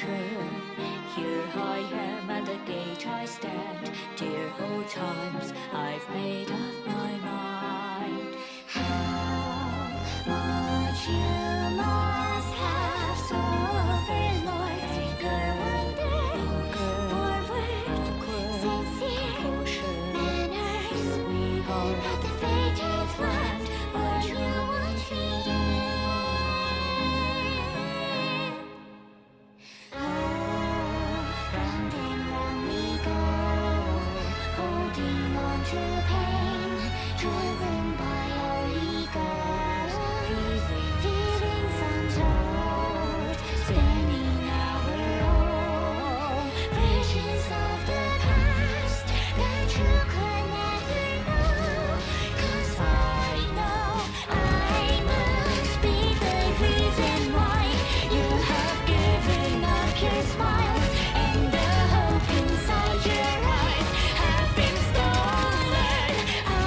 true. Here I am at the gate I stand. Dear old times, I've made up my mind. How much you must have suffered, Lord. Figure one day, forward, sincere manners. We are at the fated land where you want me there. Round and round we go, holding on to pain, driven by our egos, feelings untold, spinning our own visions of the past that you could never know. 'Cause I know I must be the reason why you have given up your smiles, and the hope inside your eyes have been stolen. I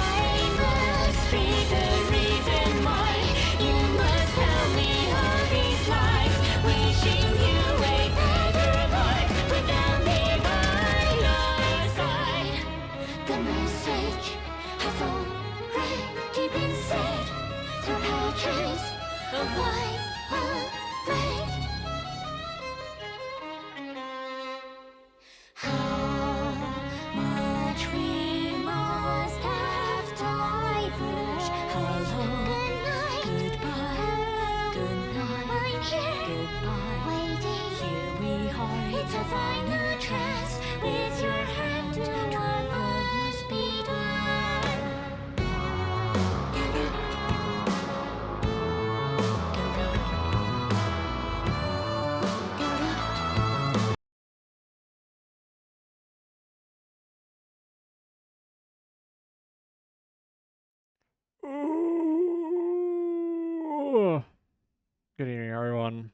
must be the reason why you must tell me all these lies, wishing you a better life without me by your side. The message has already been said through pages of violet. How much we must have diverged. Hello, good night, goodbye, good night. I'm here, goodbye, waiting. Here we are, it's a final chance. With your hand on what must be done. Good evening, everyone.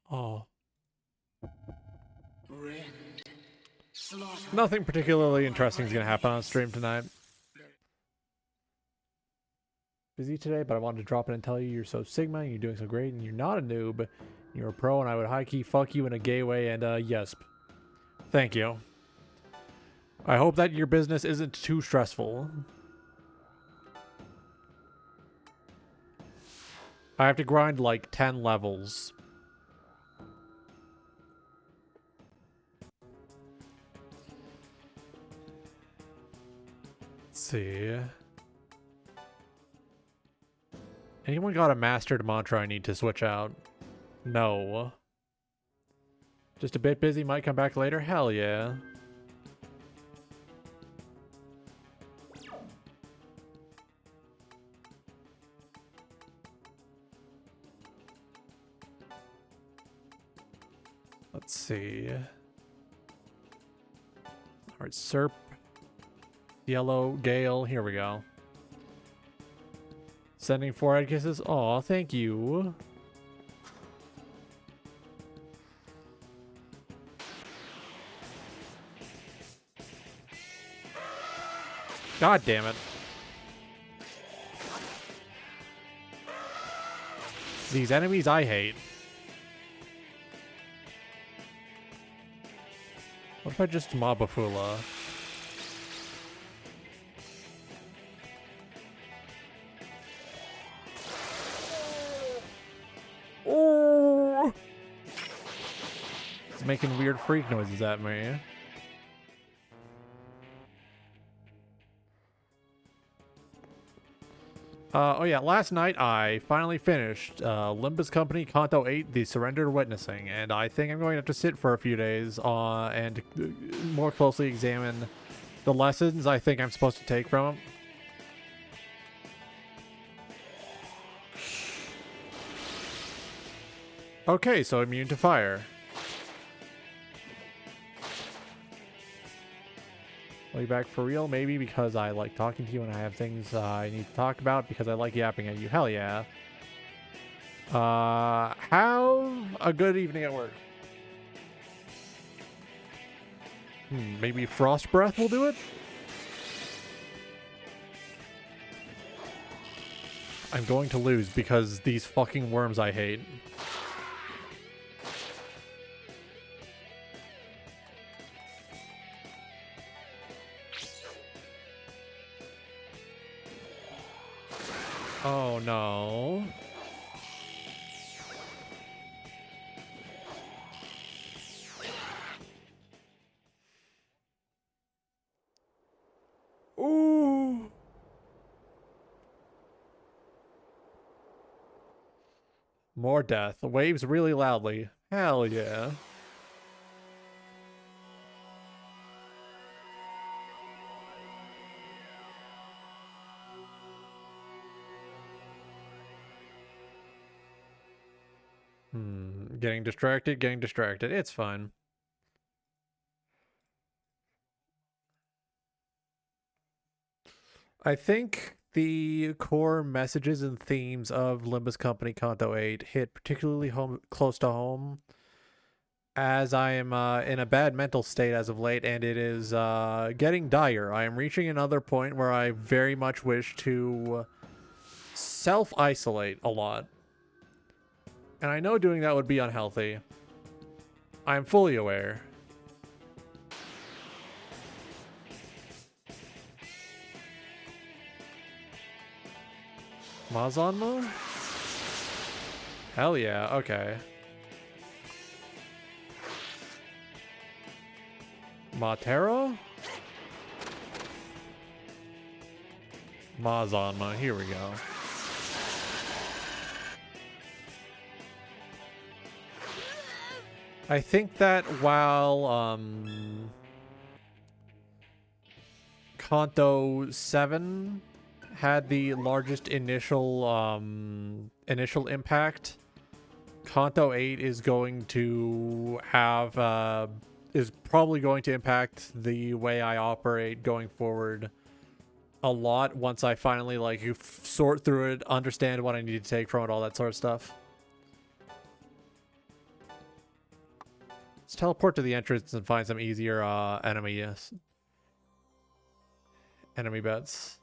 Oh. Nothing particularly interesting is going to happen on stream tonight. Busy today, but I wanted to drop in and tell you you're so Sigma, and you're doing so great, and you're not a noob. You're a pro, and I would high-key fuck you in a gay way, and yes. Thank you. I hope that your business isn't too stressful. I have to grind like 10 levels. Let's see. Anyone got a mastered mantra I need to switch out? No. Just a bit busy, might come back later? Hell yeah. Let's see. Alright, Serp. Yellow, Gale, here we go. Sending forehead kisses. Aw, thank you. God damn it. These enemies I hate. What if I just mob a Fula? Oh! It's making weird freak noises at me. Oh yeah, last night I finally finished Limbus Company Kanto 8, The Surrendered Witnessing, and I think I'm going to have to sit for a few days and more closely examine the lessons I think I'm supposed to take from it. Okay, so immune to fire. Will you back for real? Maybe because I like talking to you and I have things I need to talk about because I like yapping at you. Hell yeah. Have a good evening at work. Maybe Frost Breath will do it? I'm going to lose because these fucking worms I hate. Oh no. Ooh. More death. Waves really loudly. Hell yeah. Getting distracted, getting distracted. It's fine. I think the core messages and themes of Limbus Company Kanto 8 hit particularly close to home, as I am in a bad mental state as of late, and it is getting dire. I am reaching another point where I very much wish to self-isolate a lot. And I know doing that would be unhealthy. I am fully aware. Mazanma? Hell yeah, okay. Matero? Mazanma, here we go. I think that while Kanto 7 had the largest initial initial impact, Kanto 8 is going to have is probably going to impact the way I operate going forward a lot once I finally like sort through it, understand what I need to take from it, all that sort of stuff. Let's teleport to the entrance and find some easier enemy bets.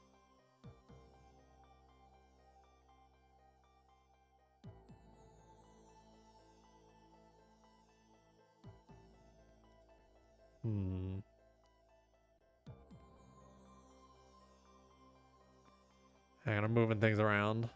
Hang on, I'm moving things around.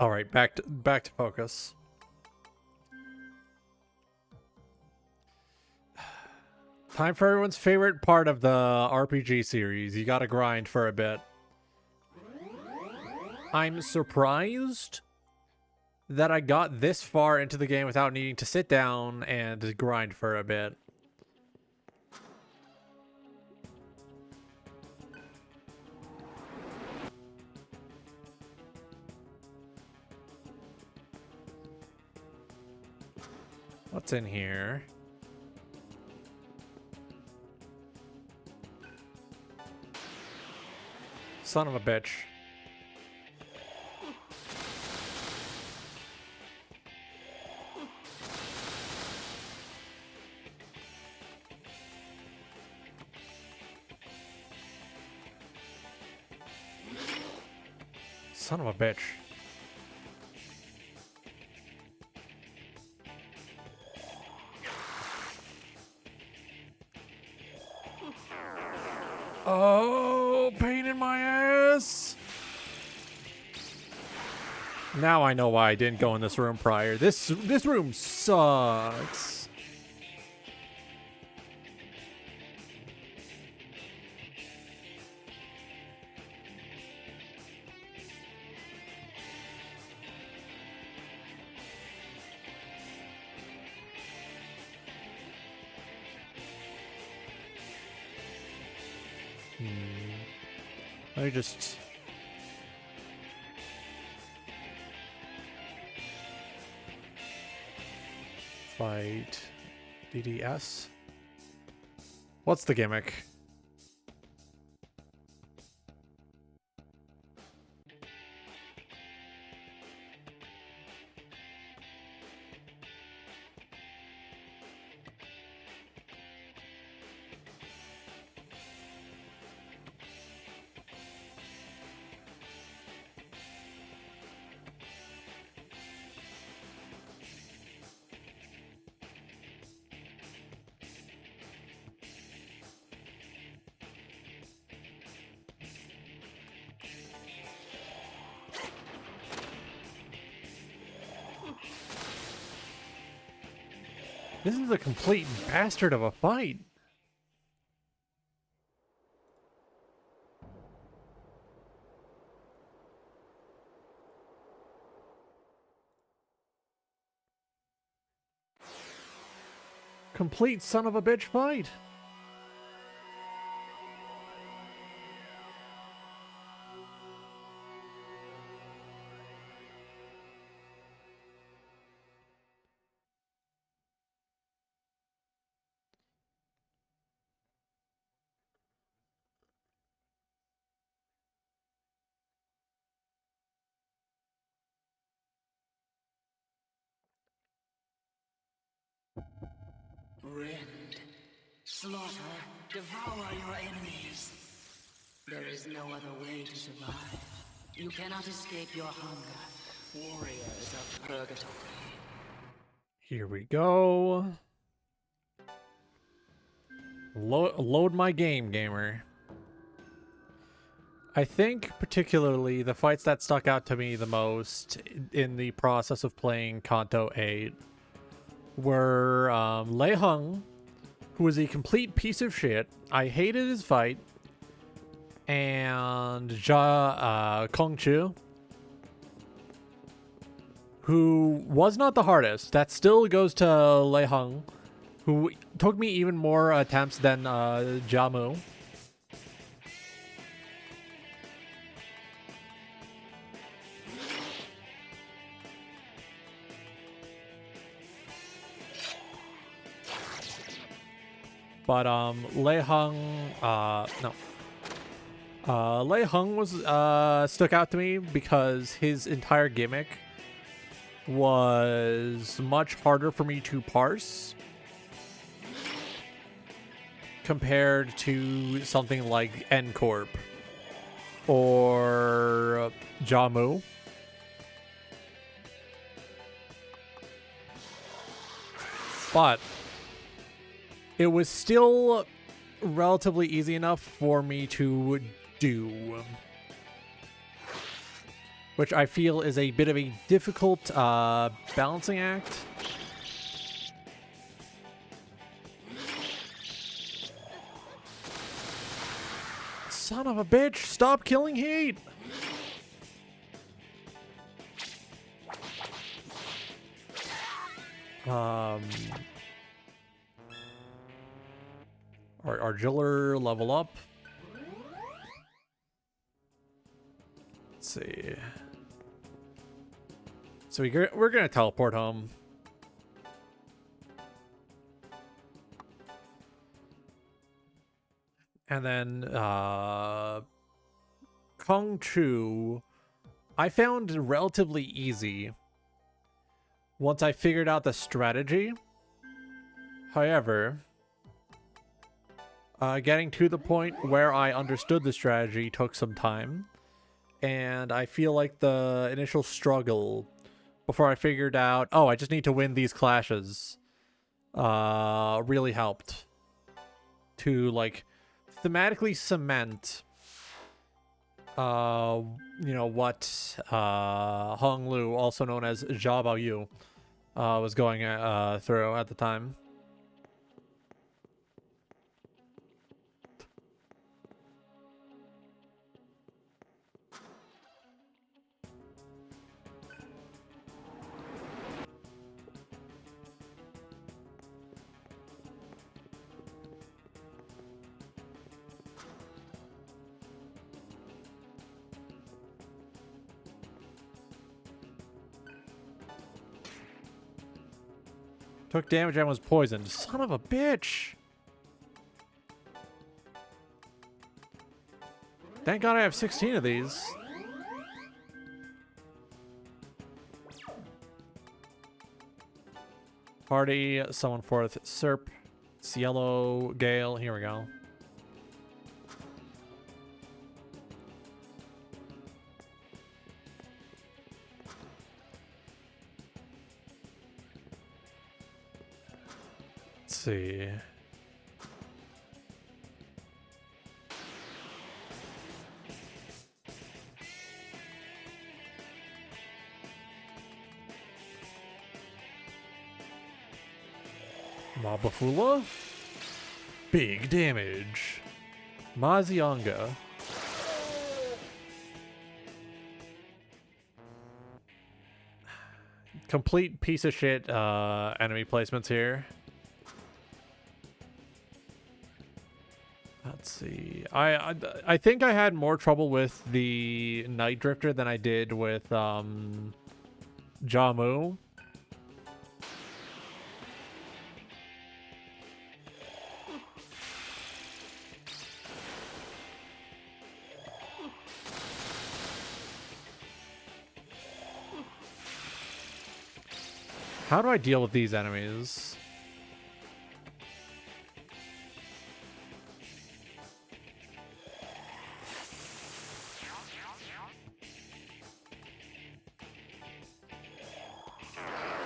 All right, back to focus. Time for everyone's favorite part of the RPG series. You gotta grind for a bit. I'm surprised that I got this far into the game without needing to sit down and grind for a bit. What's in here? Son of a bitch. Son of a bitch. Oh, pain in my ass. Now I know why I didn't go in this room prior. This room sucks. Let me just... Fight DDS. What's the gimmick? This is a complete bastard of a fight. Complete son of a bitch fight. Rend, slaughter, devour your enemies. There is no other way to survive. You cannot escape your hunger. Warriors of purgatory. Here we go. Load my game, gamer. I think particularly the fights that stuck out to me the most in the process of playing Kanto 8 were Lei Hung, who was a complete piece of shit. I hated his fight. And Kongchu, who was not the hardest. That still goes to Lei Hung, who took me even more attempts than Jamu. But Lei Hung, no. Lei Hung was stuck out to me because his entire gimmick was much harder for me to parse compared to something like N-Corp or Jamu. But it was still relatively easy enough for me to do, which I feel is a bit of a difficult balancing act. Son of a bitch, stop killing Heat! Argiller level up. Let's see. So we're gonna teleport home. And then Kong Chu, I found relatively easy once I figured out the strategy. However, getting to the point where I understood the strategy took some time. And I feel like the initial struggle before I figured out, oh, I just need to win these clashes, really helped to, like, thematically cement, you know, what Hong Lu, also known as Jia Baoyu, was going through at the time. Took damage and was poisoned. Son of a bitch! Thank God I have 16 of these. Party, summon forth Serp, Cielo, Gale. Here we go. Let's see. Mabafula. Big damage. Mazionga. Complete piece of shit enemy placements here. Let's see. I think I had more trouble with the Night Drifter than I did with Jamu. How do I deal with these enemies?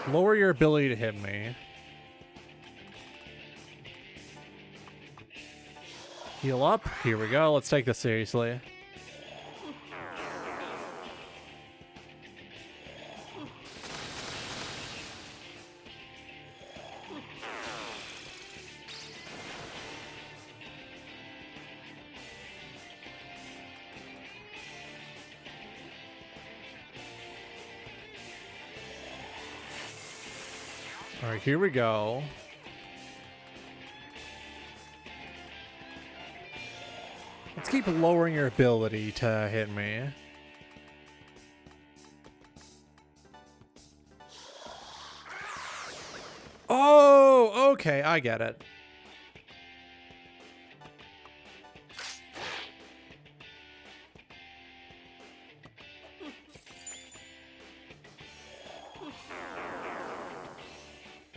Lower your ability to hit me. Heal up. Here we go. Let's take this seriously. All right, here we go. Let's keep lowering your ability to hit me. Oh, okay, I get it.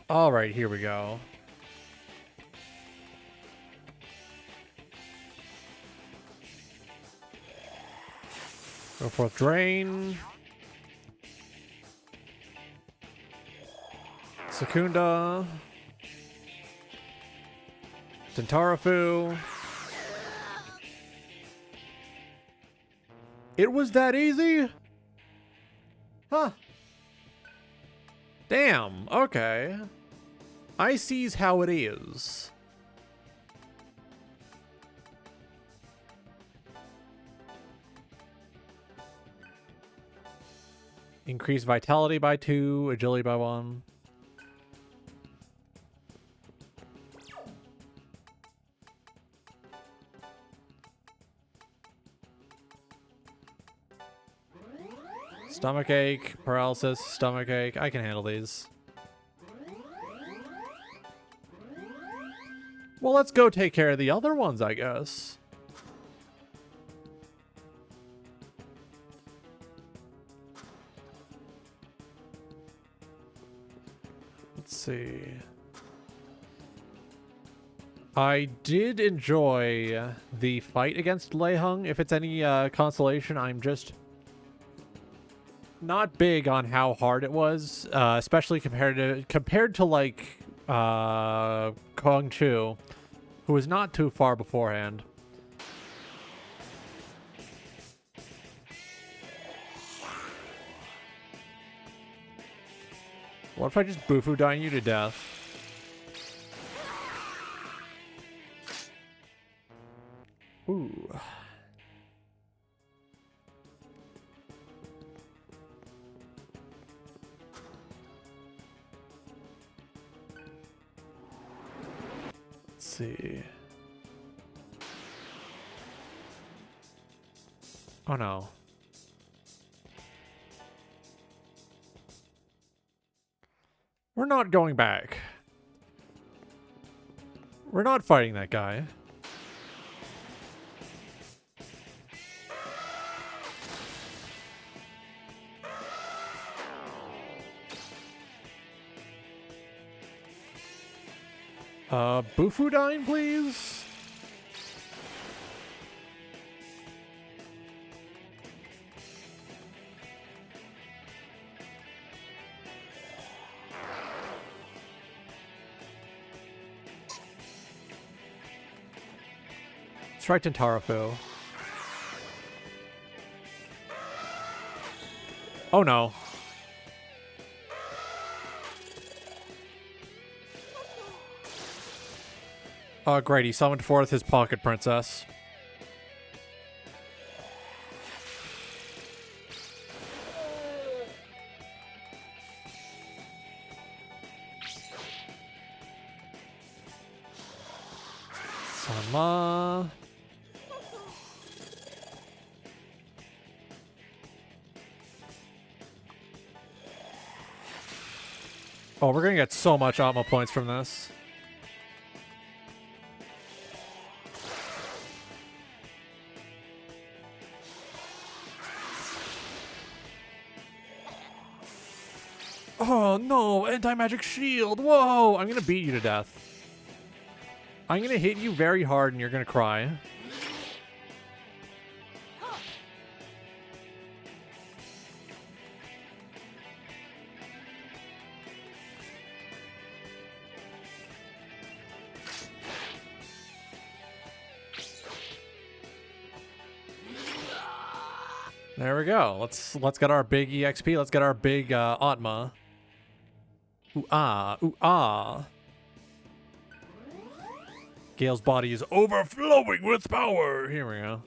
All right, here we go. Go forth, drain. Secunda. Tentarafu. It was that easy? Huh. Damn, okay. I sees how it is. Increase vitality by 2, agility by 1. Stomach ache, paralysis, stomach ache. I can handle these. Well, let's go take care of the other ones, I guess. Let's see. I did enjoy the fight against Lei Hung. If it's any consolation, I'm just not big on how hard it was, especially compared to like Kong Chu, who was not too far beforehand. What if I just Bufu dine you to death? Ooh. Let's see. Oh no. We're not going back. We're not fighting that guy. Bufudine, please? Strike Tentarafu. Oh no. Oh great, he summoned forth his pocket princess. Sama. Oh, we're gonna get so much Atma points from this. Oh no, anti-magic shield. Whoa, I'm gonna beat you to death. I'm gonna hit you very hard and you're gonna cry. There we go. Let's get our big EXP. Let's get our big Atma. Ooh ah, ooh ah. Gale's body is overflowing with power. Here we go.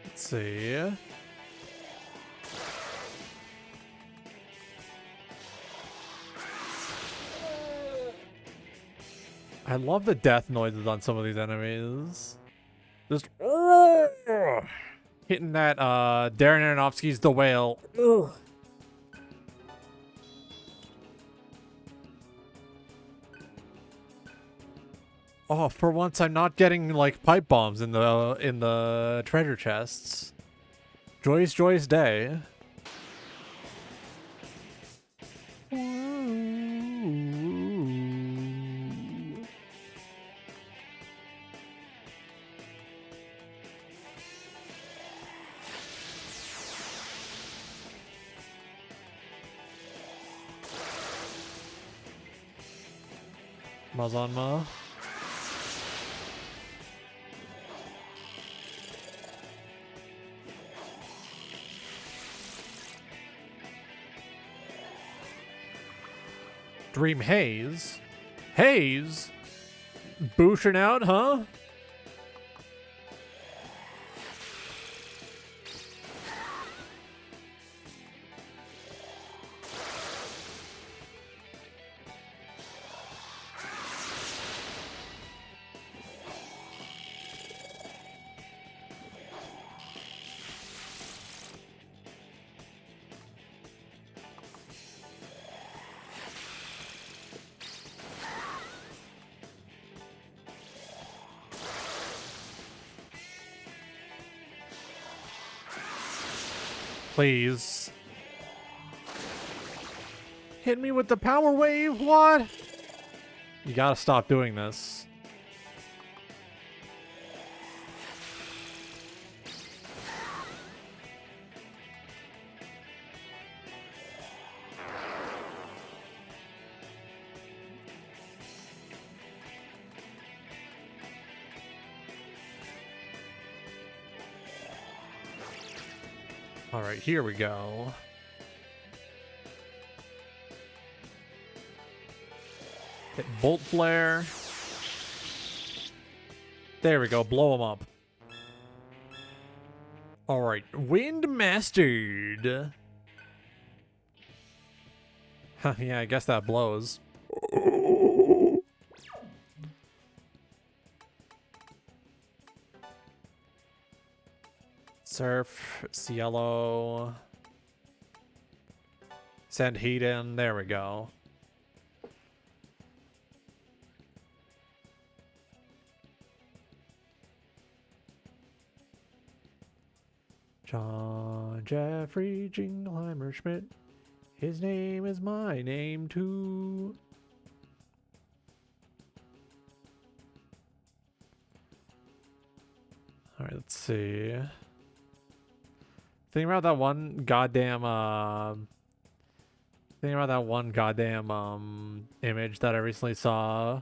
Let's see. I love the death noises on some of these enemies. Just hitting that Darren Aronofsky's The Whale. Oh, for once I'm not getting like pipe bombs in the treasure chests. Joyous, joyous day. Mazanma. Dream Haze? Haze? Booshing out, huh? Please. Hit me with the power wave, what? You gotta stop doing this. All right, here we go. Hit Bolt Flare. There we go, blow him up. All right, Wind Mastered. Huh, yeah, I guess that blows. Surf, Cielo. Send heat in. There we go. John Jeffrey Jingleheimer Schmidt. His name is my name too. Alright, let's see. Think about that one goddamn image that I recently saw,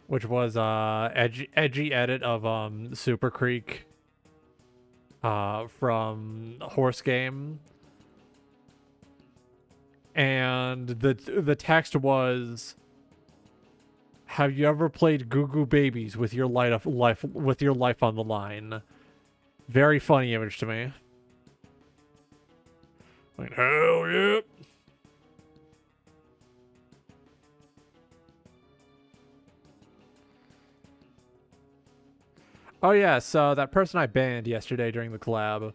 which was edgy edit of Super Creek from Horse Game, and the text was, have you ever played Goo Goo Babies with your life on the line? Very funny image to me. Like, hell yeah. Oh yeah, so that person I banned yesterday during the collab,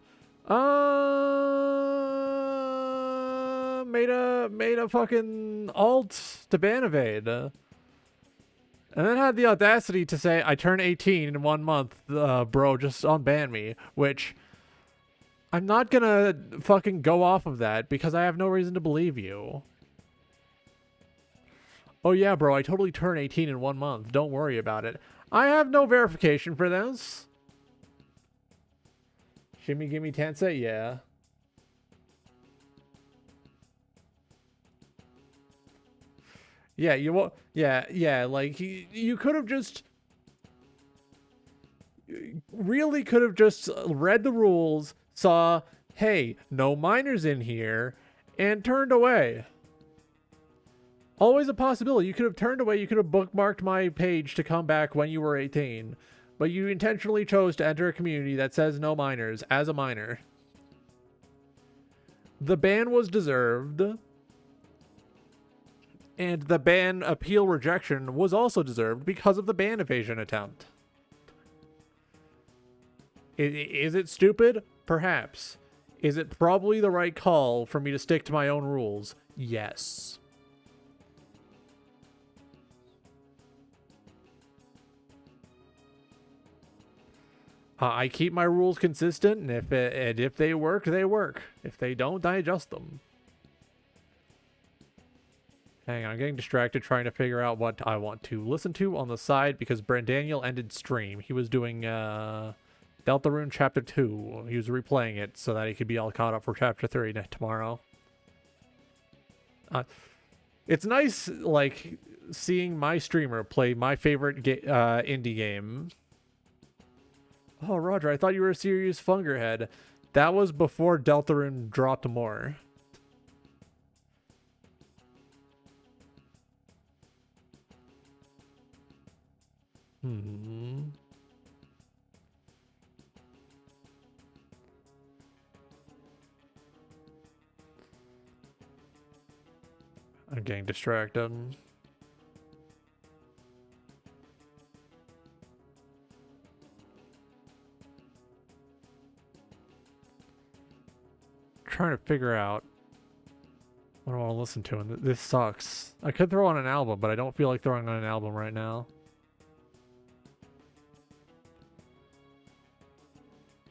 made a fucking alt to ban evade, and then had the audacity to say, I turn 18 in 1 month, bro, just unban me, which I'm not gonna fucking go off of that because I have no reason to believe you. Oh yeah, bro, I totally turn 18 in 1 month. Don't worry about it. I have no verification for this. Shimmy gimme Tensei, yeah. Yeah, yeah, like, you could have just... really could have just read the rules, saw, hey, no minors in here, and turned away. Always a possibility. You could have turned away, you could have bookmarked my page to come back when you were 18. But you intentionally chose to enter a community that says no minors as a minor. The ban was deserved. And the ban appeal rejection was also deserved because of the ban evasion attempt. Is it stupid? Perhaps. Is it probably the right call for me to stick to my own rules? Yes. I keep my rules consistent, and if they work, they work. If they don't, I adjust them. Hang on, I'm getting distracted trying to figure out what I want to listen to on the side because Brandaniel ended stream. He was doing Deltarune Chapter 2. He was replaying it so that he could be all caught up for Chapter 3 tomorrow. It's nice, like, seeing my streamer play my favorite indie game. Oh, Roger, I thought you were a serious Fungerhead. That was before Deltarune dropped more. I'm getting distracted. Trying to figure out what I want to listen to, and this sucks. I could throw on an album, but I don't feel like throwing on an album right now.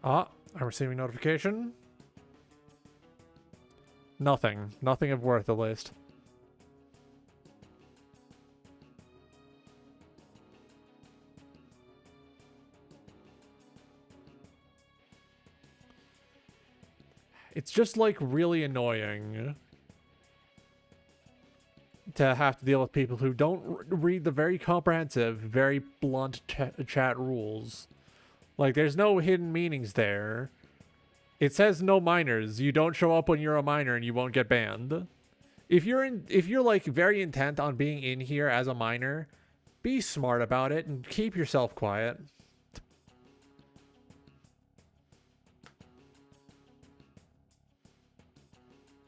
Ah, I'm receiving notification. Nothing. Nothing of worth, at least. It's just, like, really annoying to have to deal with people who don't read the very comprehensive, very blunt chat rules. Like, there's no hidden meanings there. It says no minors. You don't show up when you're a minor and you won't get banned. If you're like very intent on being in here as a minor, be smart about it and keep yourself quiet.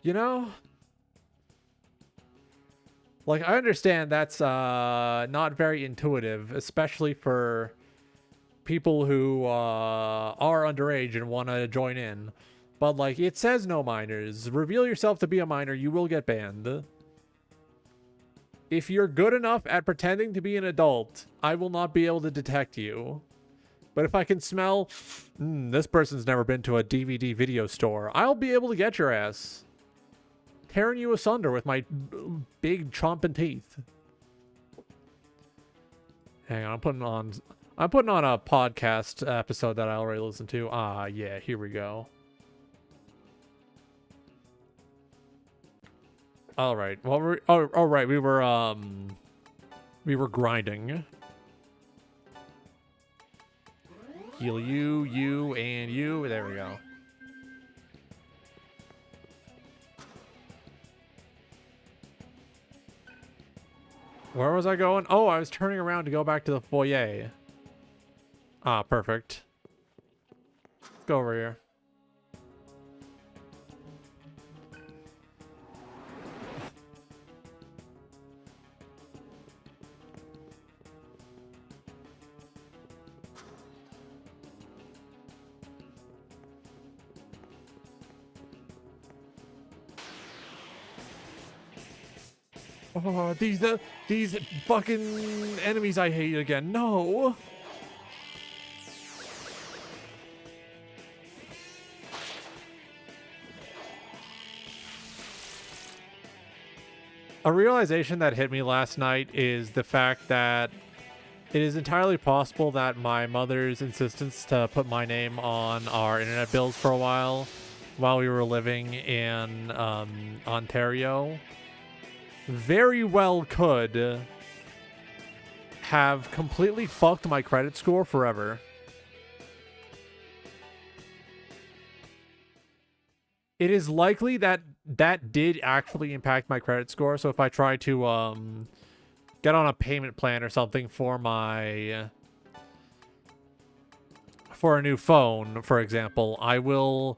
You know? Like, I understand that's not very intuitive, especially for people who are underage and want to join in. But, like, it says no minors. Reveal yourself to be a minor, you will get banned. If you're good enough at pretending to be an adult, I will not be able to detect you. But if I can smell, this person's never been to a DVD video store, I'll be able to get your ass. Tearing you asunder with my big chomping teeth. Hang on, I'm putting on a podcast episode that I already listened to. Ah, yeah, here we go. All right. Well, right. We were grinding. Heal you, you, and you. There we go. Where was I going? Oh, I was turning around to go back to the foyer. Ah, perfect. Let's go over here. Oh, these fucking enemies I hate again. No. A realization that hit me last night is the fact that it is entirely possible that my mother's insistence to put my name on our internet bills for a while we were living in Ontario very well could have completely fucked my credit score forever. It is likely that that did actually impact my credit score. So if I try to get on a payment plan or something for a new phone, for example, I will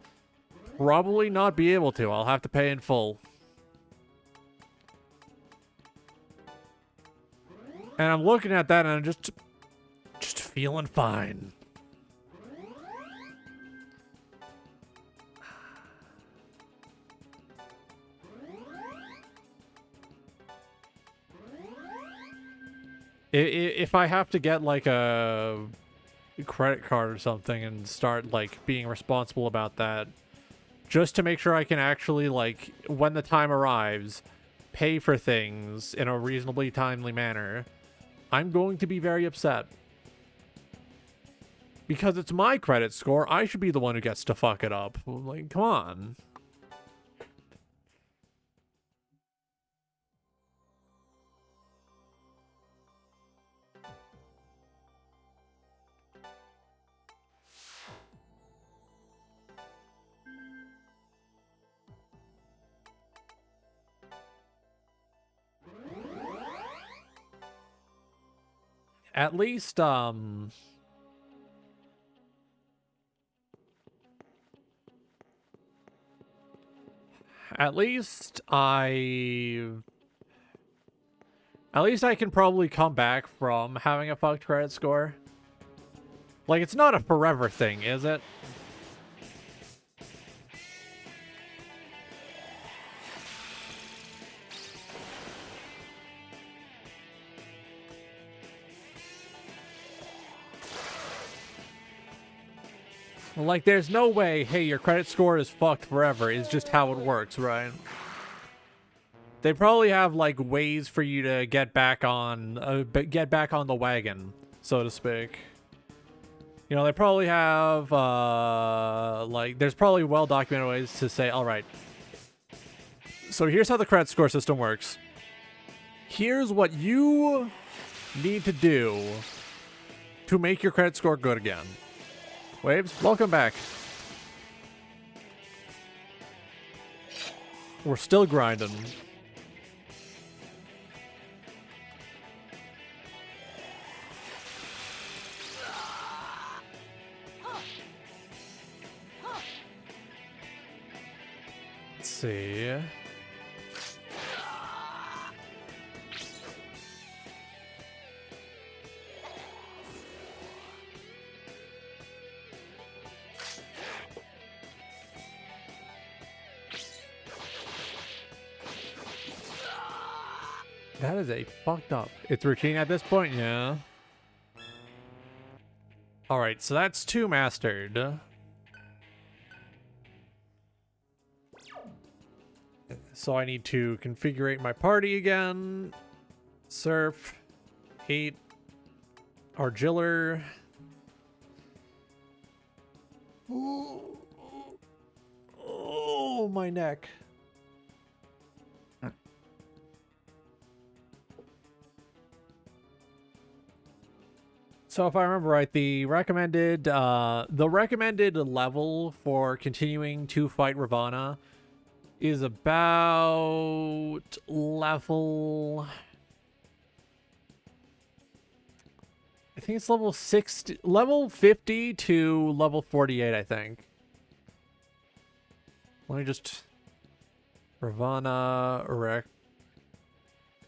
probably not be able to. I'll have to pay in full. And I'm looking at that and I'm just feeling fine. If I have to get like a credit card or something and start like being responsible about that, just to make sure I can actually, like, when the time arrives, pay for things in a reasonably timely manner, I'm going to be very upset. Because it's my credit score, I should be the one who gets to fuck it up. Like, come on. At least, At least I can probably come back from having a fucked credit score. Like, it's not a forever thing, is it? Like, there's no way, hey, your credit score is fucked forever. It's just how it works, right? They probably have, like, ways for you to get back on the wagon, so to speak. You know, they probably have, like, there's probably well-documented ways to say, all right, so here's how the credit score system works. Here's what you need to do to make your credit score good again. Waves, welcome back. We're still grinding. Let's see. That is a fucked up. It's routine at this point, yeah. Alright, so that's 2 mastered. So I need to configure my party again. Surf. 8. Argiller. Ooh. Oh, my neck. So if I remember right, the recommended level for continuing to fight Ravana is about level, I think it's level 60, level 50 to level 48, I think. Let me just Ravana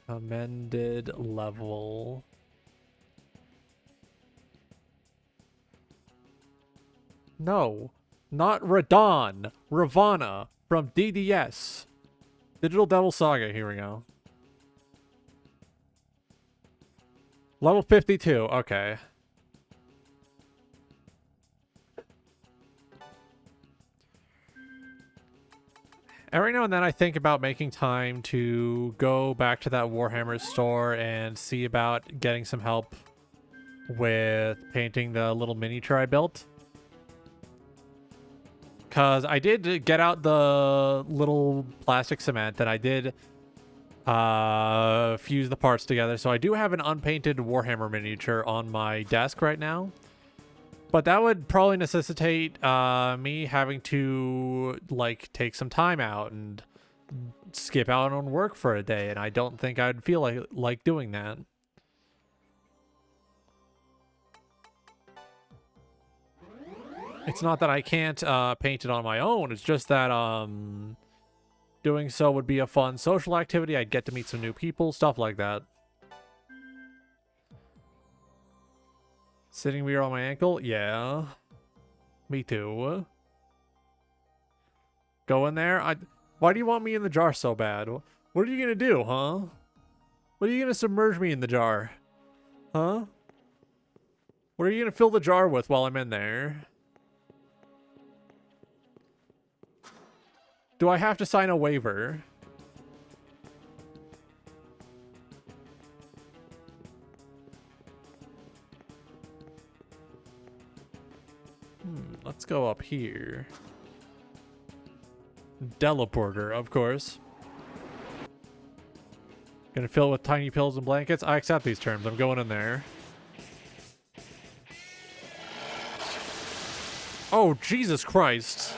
recommended level. No, not Radon. Ravana from DDS. Digital Devil Saga. Here we go. Level 52. Okay. Every now and then I think about making time to go back to that Warhammer store and see about getting some help with painting the little miniature I built. Because I did get out the little plastic cement and I did fuse the parts together. So I do have an unpainted Warhammer miniature on my desk right now. But that would probably necessitate me having to, like, take some time out and skip out on work for a day. And I don't think I'd feel like doing that. It's not that I can't paint it on my own. It's just that doing so would be a fun social activity. I'd get to meet some new people, stuff like that. Sitting weird on my ankle? Yeah. Me too. Go in there? Why do you want me in the jar so bad? What are you gonna do, huh? What are you gonna submerge me in the jar? Huh? What are you gonna fill the jar with while I'm in there? Do I have to sign a waiver? Let's go up here. Teleporter, of course. Gonna fill it with tiny pills and blankets? I accept these terms. I'm going in there. Oh, Jesus Christ.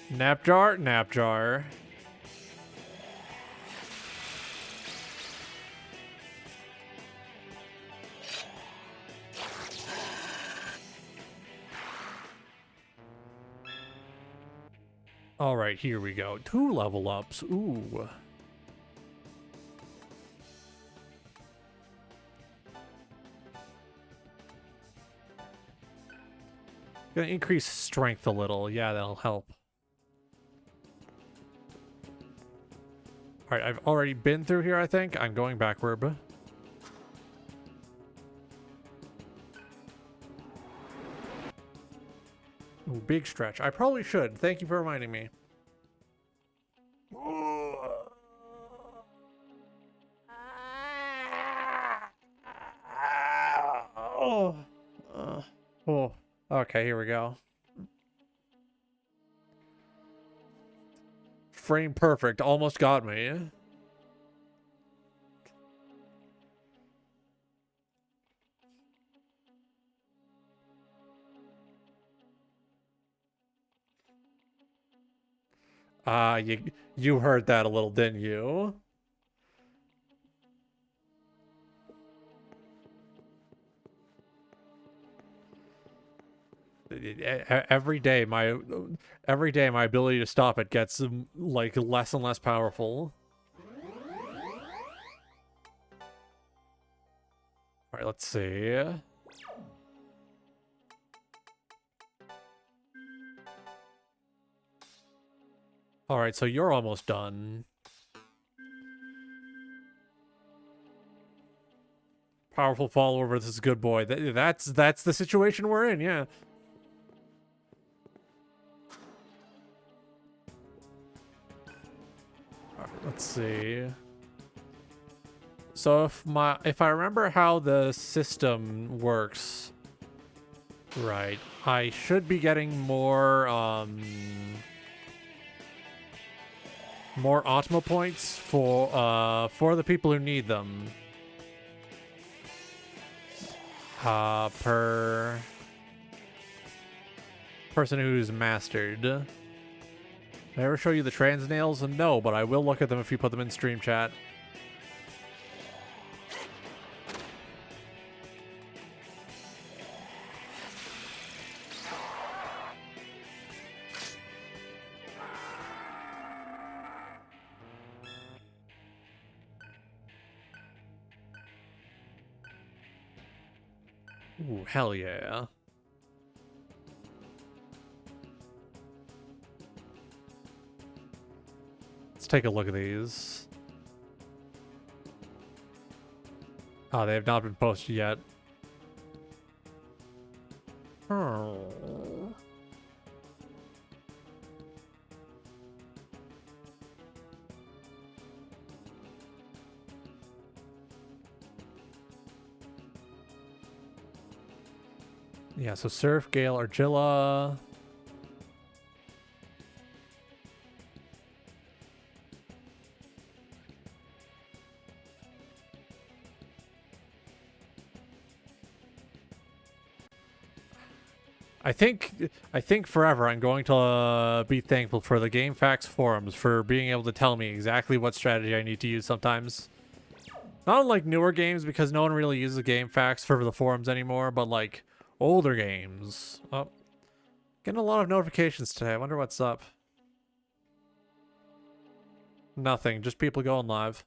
Nap jar, nap jar. All right, here we go. 2 level ups. Ooh. Gonna increase strength a little. Yeah, that'll help. All right, I've already been through here, I think. I'm going backward. Ooh, big stretch. I probably should. Thank you for reminding me. Oh, okay, here we go. Frame perfect. Almost got me. You heard that a little, didn't you? Every day my ability to stop it gets like less and less powerful. All right, let's see. Alright, so you're almost done. Powerful follower versus good boy. That's the situation we're in, yeah. Alright, let's see. So if I remember how the system works, right, I should be getting more more Optima points for the people who need them. Per person who's mastered. Did I ever show you the trans nails? No, but I will look at them if you put them in stream chat. Ooh, hell yeah. Let's take a look at these. Oh, they have not been posted yet. Oh. Yeah, so Surf, Gale, Argilla. I think forever I'm going to be thankful for the GameFAQs forums for being able to tell me exactly what strategy I need to use sometimes. Not unlike newer games because no one really uses GameFAQs for the forums anymore, but like older games. Oh, getting a lot of notifications today. I wonder what's up. Nothing, just people going live.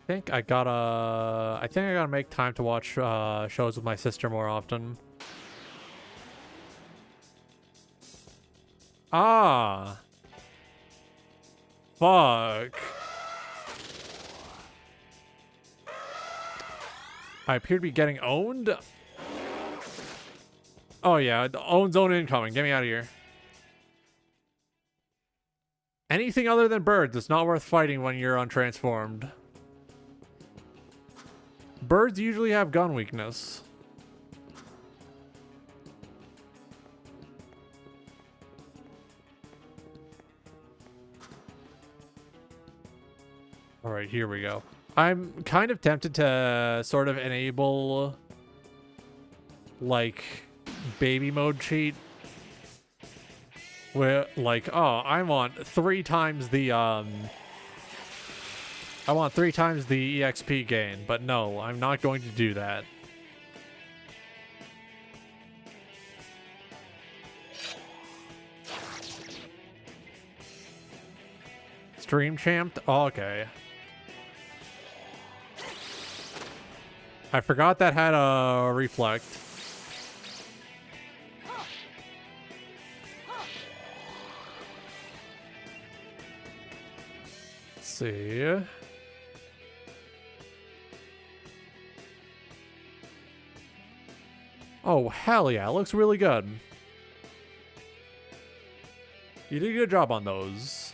I think I gotta make time to watch shows with my sister more often. Ah. Fuck. I appear to be getting owned? Oh yeah, own zone incoming. Get me out of here. Anything other than birds is not worth fighting when you're untransformed. Birds usually have gun weakness. Alright, here we go. I'm kind of tempted to sort of enable like baby mode cheat. Where like, oh, I want 3 times the EXP gain, but no, I'm not going to do that. Stream champed? Oh, okay. I forgot that had a reflect. Let's see. Oh, hell yeah. It looks really good. You did a good job on those.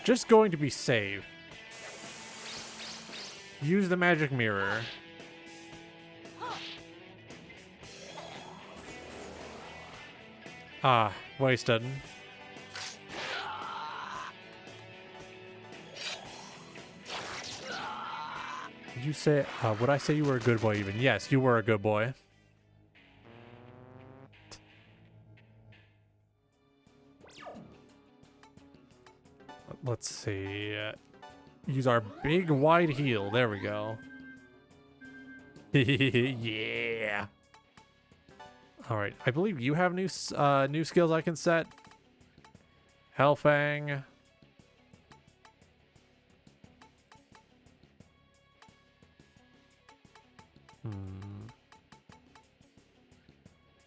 Just going to be safe. Use the magic mirror. Ah, wasted. you say? Would I say you were a good boy even? Yes, you were a good boy. Let's see. Use our big wide heel. There we go. Yeah. All right. I believe you have new skills I can set. Hellfang.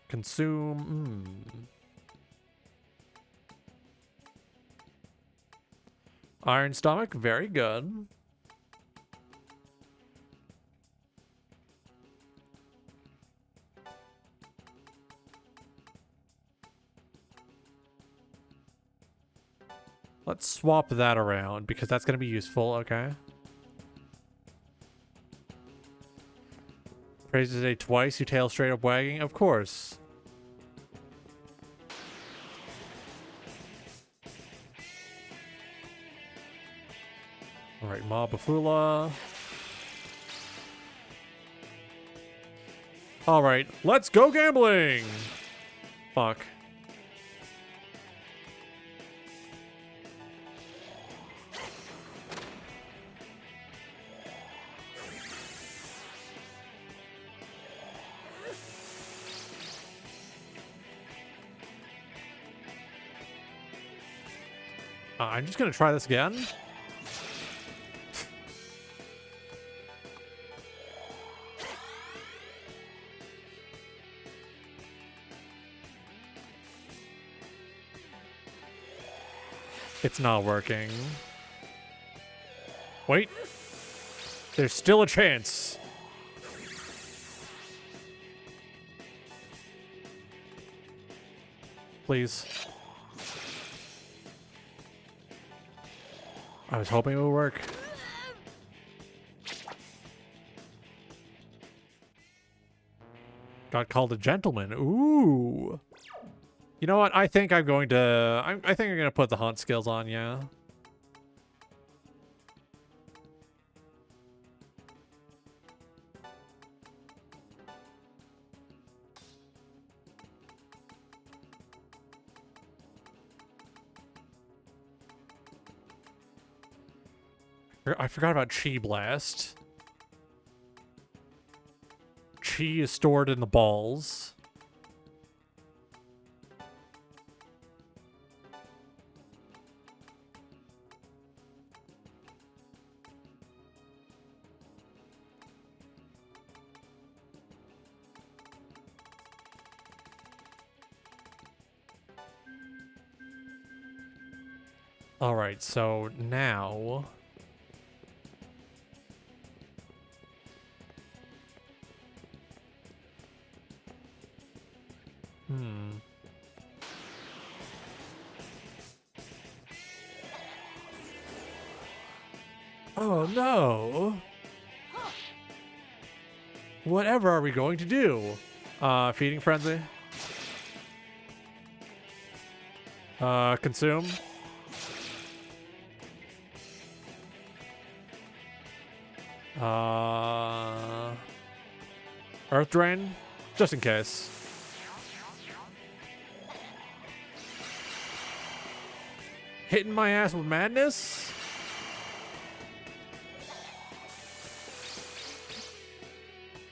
Consume. Iron Stomach, very good. Let's swap that around because that's going to be useful, okay? Praise today twice, you tail straight up wagging? Of course. Alright, Ma Bafula. Alright, let's go gambling! Fuck. I'm just gonna try this again. It's not working. Wait. There's still a chance. Please. I was hoping it would work. Got called a gentleman. Ooh. You know what? I think I'm going to... I think I'm going to put the hunt skills on, yeah. I forgot about Chi Blast. Chi is stored in the balls. All right, so now... Oh no! Whatever are we going to do? Feeding frenzy? Consume? Earth drain? Just in case. Hitting my ass with madness?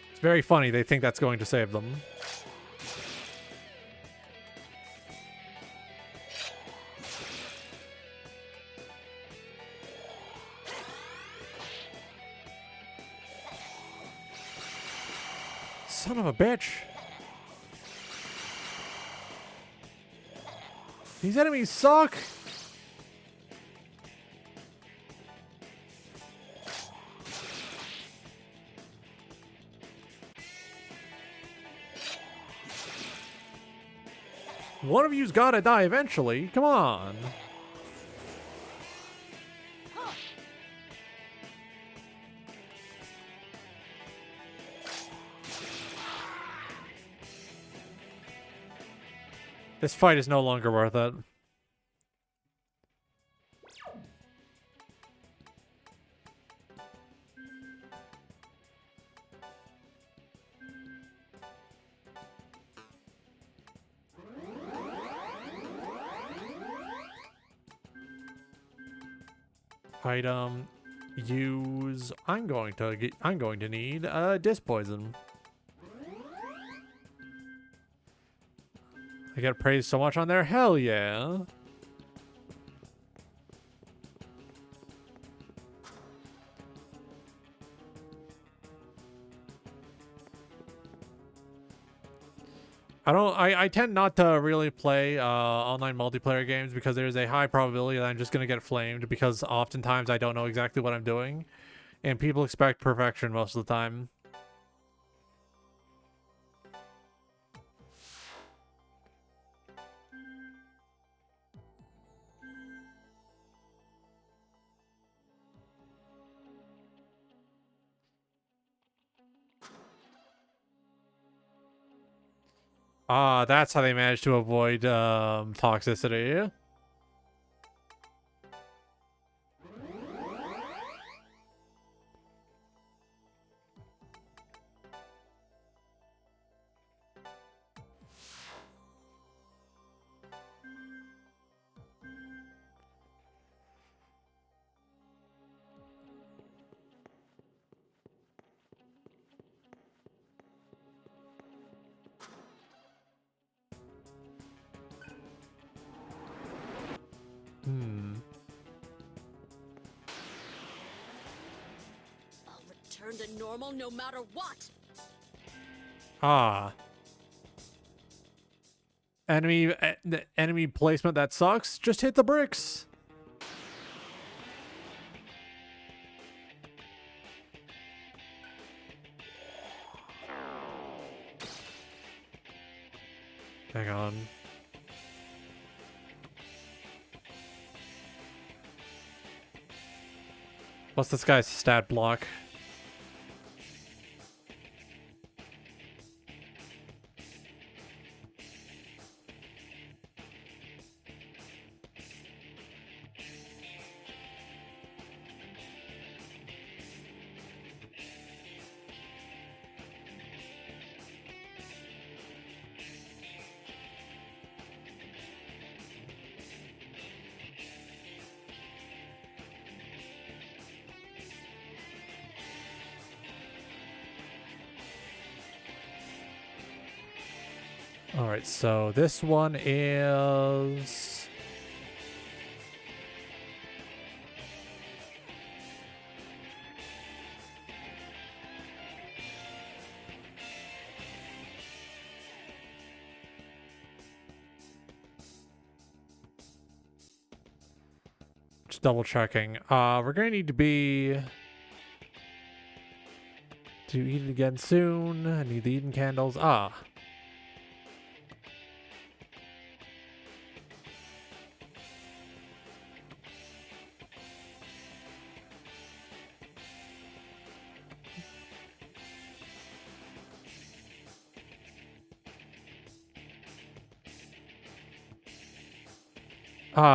It's very funny. They think that's going to save them. Son of a bitch. These enemies suck. One of you's gotta die eventually. Come on. This fight is no longer worth it. Item. Use. I'm going to need disc poison. I get praised so much on there. Hell yeah. I tend not to really play online multiplayer games because there's a high probability that I'm just going to get flamed because oftentimes I don't know exactly what I'm doing and people expect perfection most of the time. Ah, that's how they managed to avoid toxicity. I'll return to normal no matter what. Ah. Enemy placement that sucks. Just hit the bricks. Hang on. What's this guy's stat block? All right, so this one is just double checking. We're gonna need to eat it again soon. I need the Eden candles.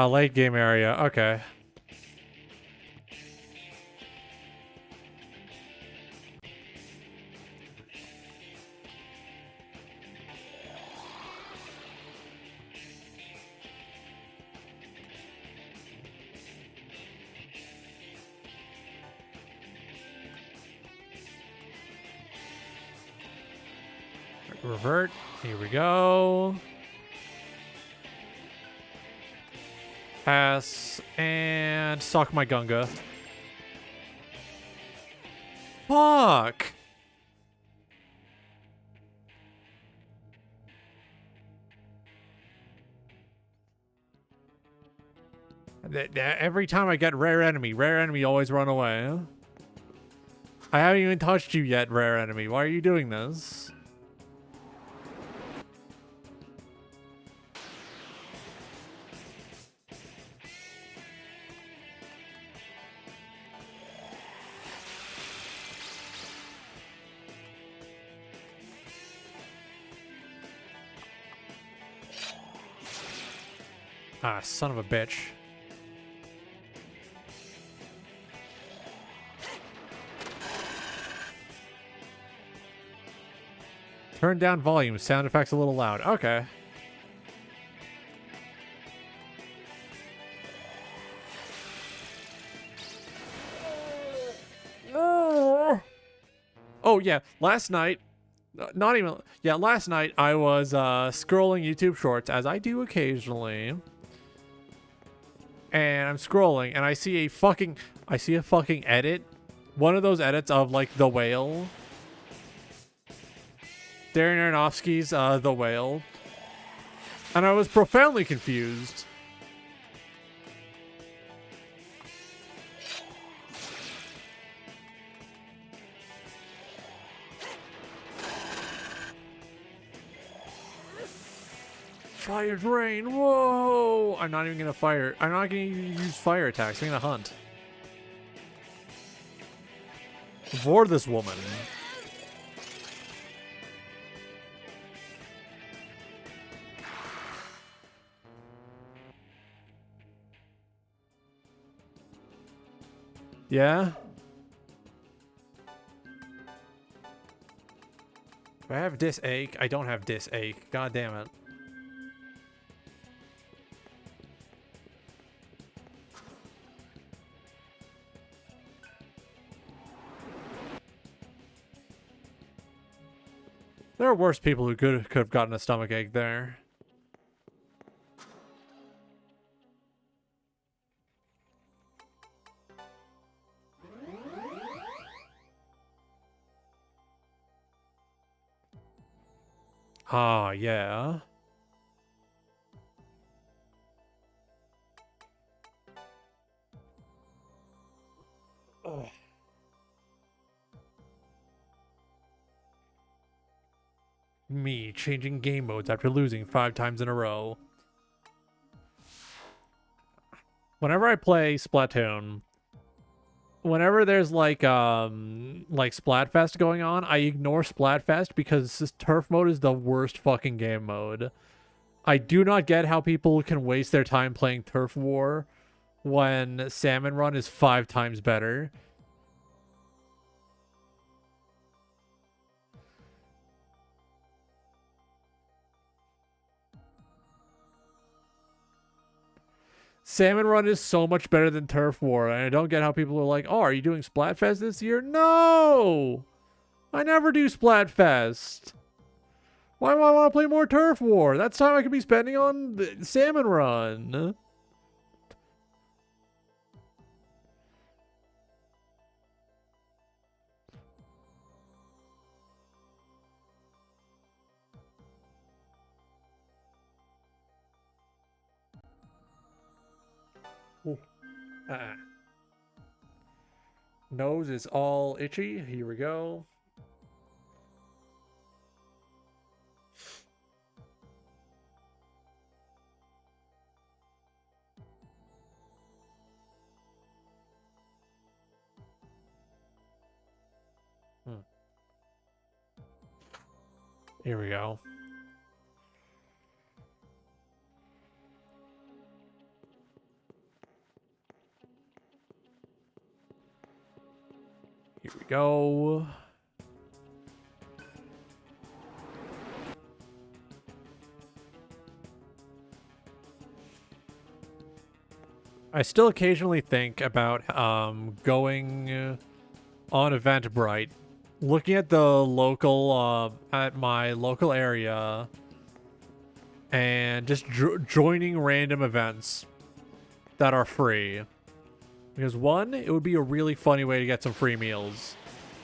Late game area. Okay. Revert. Here we go. Pass and suck my Gunga. Fuck. Every time I get rare enemy always run away. I haven't even touched you yet, rare enemy. Why are you doing this? Ah, son of a bitch. Turn down volume. Sound effects a little loud. Okay. Oh yeah, last night, last night I was scrolling YouTube Shorts, as I do occasionally, and I'm scrolling and I see a fucking edit, one of those edits of like The Whale, Darren Aronofsky's The Whale, and I was profoundly confused. Fired rain, whoa! I'm not even gonna fire. I'm not gonna use fire attacks. I'm gonna hunt. For this woman. Yeah? Do I have disache? I don't have disache. God damn it. There are worse people who could have gotten a stomachache there. Ah, yeah. Ugh. Me changing game modes after losing 5 times in a row. Whenever I play Splatoon, whenever there's like Splatfest going on, I ignore Splatfest because this turf mode is the worst fucking game mode. I do not get how people can waste their time playing Turf War when Salmon Run is 5 times better. Salmon Run is so much better than Turf War, and I don't get how people are like, oh, are you doing Splatfest this year? No! I never do Splatfest. Why do I want to play more Turf War? That's time I could be spending on the Salmon Run. Nose is all itchy. Here we go. Here we go. Here we go. I still occasionally think about going on Eventbrite, looking at the local at my local area, and just joining random events that are free. Because 1, it would be a really funny way to get some free meals.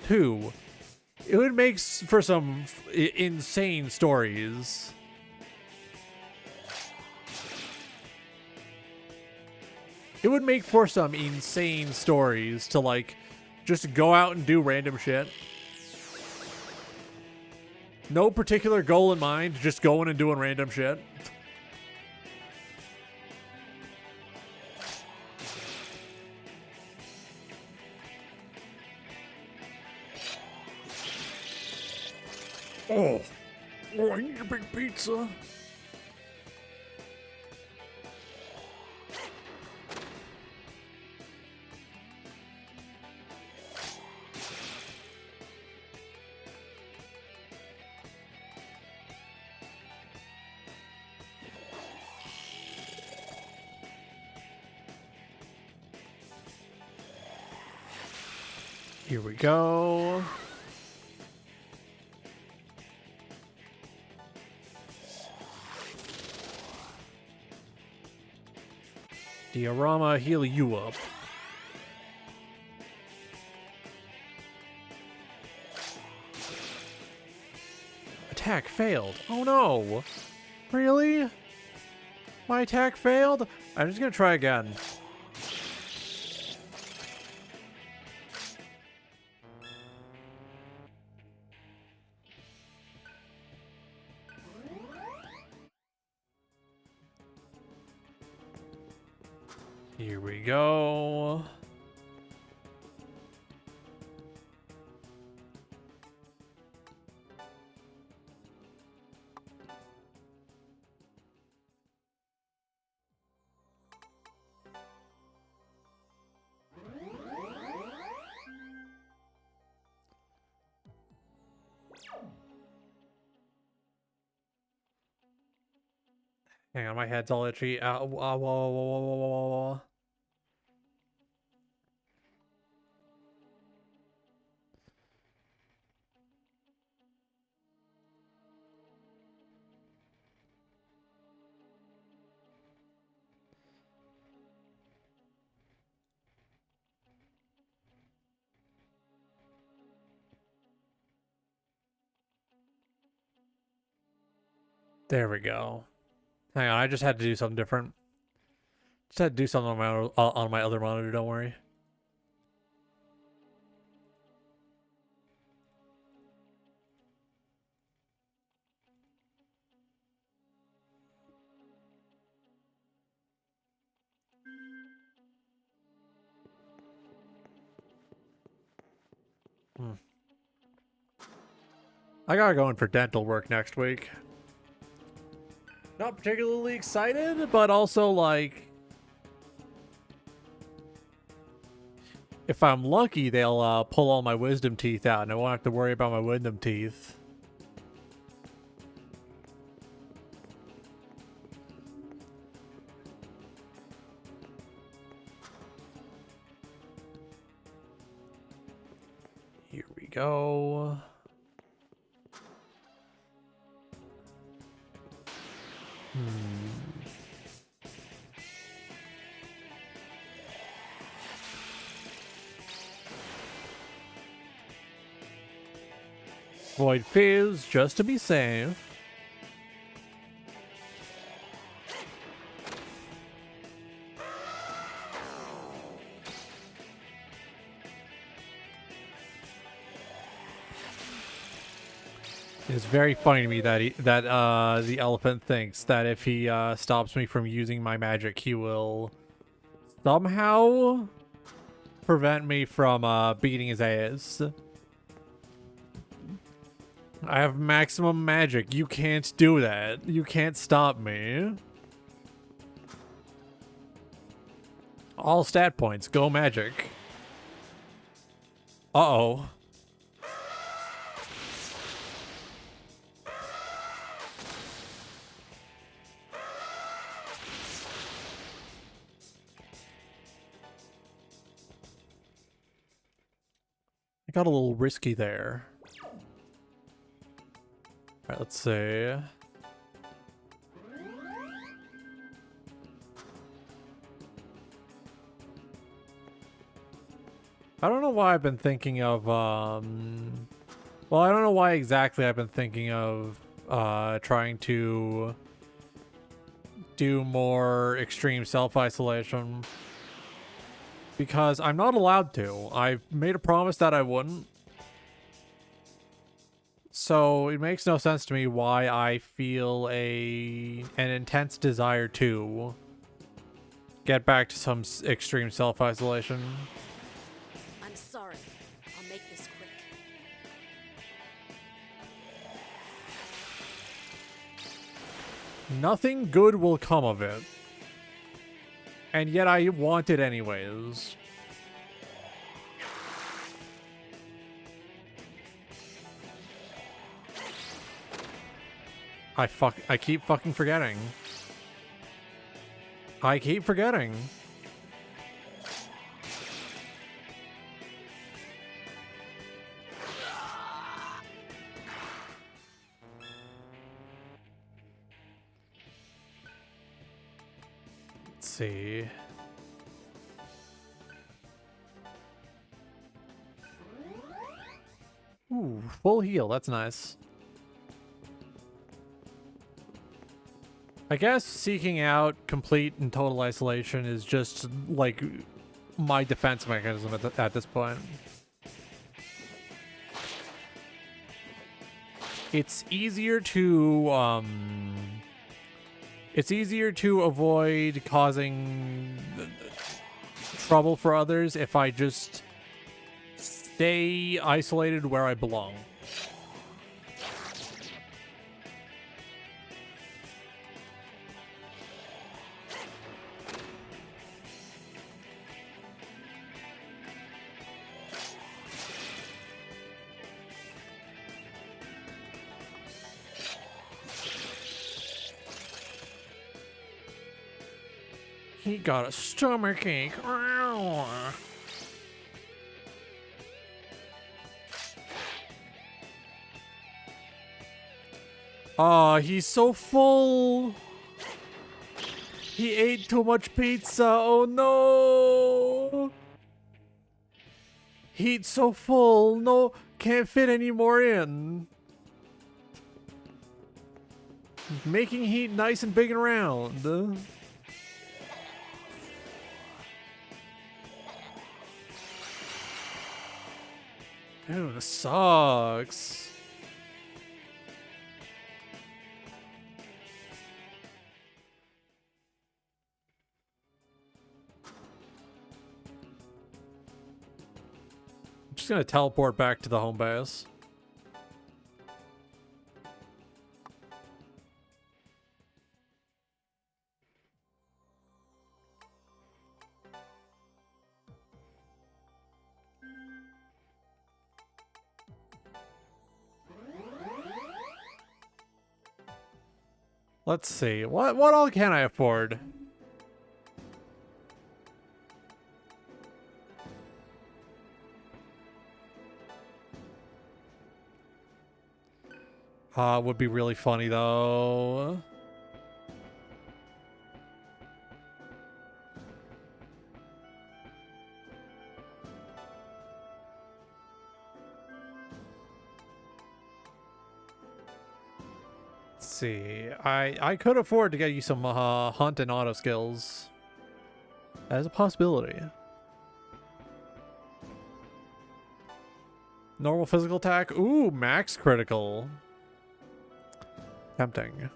2, it would make for some insane stories. It would make for some insane stories to, like, just go out and do random shit. No particular goal in mind, just going and doing random shit. Oh, I need a big pizza. Here we go. Diorama, heal you up. Attack failed. Oh no! Really? My attack failed? I'm just gonna try again. Here we go. Hang on, my head's all itchy. Whoa, whoa, whoa, whoa, whoa, whoa, whoa, whoa. There we go. Hang on, I just had to do something different. Just had to do something on my other monitor, don't worry. I gotta go in for dental work next week. Not particularly excited, but also like, if I'm lucky, they'll pull all my wisdom teeth out and I won't have to worry about my wisdom teeth. Here we go. Void Fizz, just to be safe. It's very funny to me that the elephant thinks that if he stops me from using my magic, he will somehow prevent me from beating his ass. I have maximum magic. You can't do that. You can't stop me. All stat points. Go magic. Uh-oh. I got a little risky there. Alright, let's see. I don't know why I've been thinking of, well, I don't know why exactly I've been thinking of, trying to do more extreme self-isolation. Because I'm not allowed to. I made a promise that I wouldn't. So it makes no sense to me why I feel an intense desire to get back to some extreme self-isolation. I'm sorry. I'll make this quick. Nothing good will come of it. And yet I want it anyways. I keep fucking forgetting. I keep forgetting. Let's see. Ooh, full heal. That's nice. I guess seeking out complete and total isolation is just like my defense mechanism at this point. It's easier to avoid causing trouble for others if I just stay isolated where I belong. He got a stomachache. Oh, he's so full. He ate too much pizza. Oh no. He's so full. No, can't fit any more in. Making heat nice and big and round. Ew, this sucks. I'm just gonna teleport back to the home base. Let's see. What all can I afford? Would be really funny though. See, I could afford to get you some hunt and auto skills. That is a possibility. Normal physical attack. Ooh, max critical. Tempting.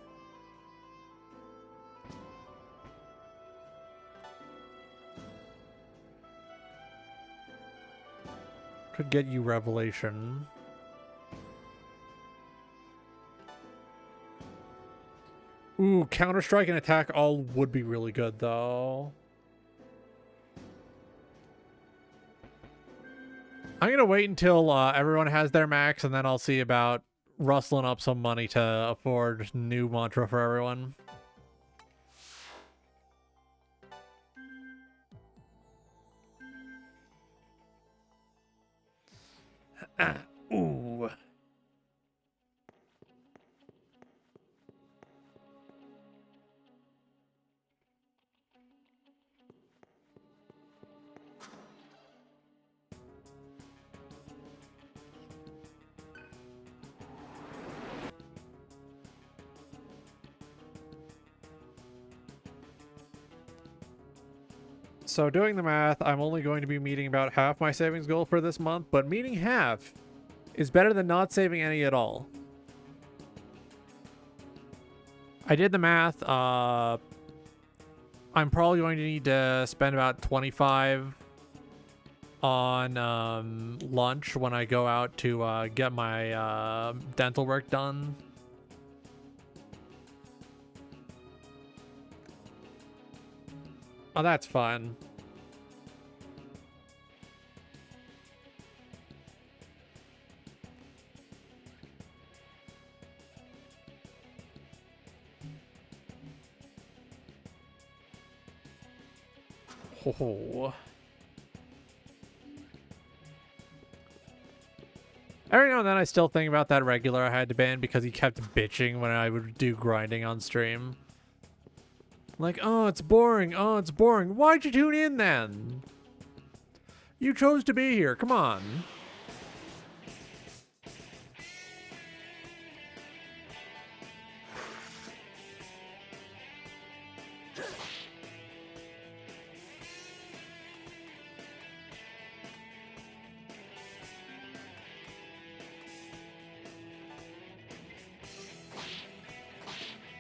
Could get you revelation. Ooh, Counter-Strike and Attack all would be really good, though. I'm gonna wait until everyone has their max, and then I'll see about rustling up some money to afford new mantra for everyone. Ooh. So doing the math, I'm only going to be meeting about half my savings goal for this month, but meeting half is better than not saving any at all. I did the math. I'm probably going to need to spend about 25 on lunch when I go out to get my dental work done. Oh, that's fun. Oh. Every now and then I still think about that regular I had to ban because he kept bitching when I would do grinding on stream. Like, oh, it's boring. Oh, it's boring. Why'd you tune in then? You chose to be here. Come on.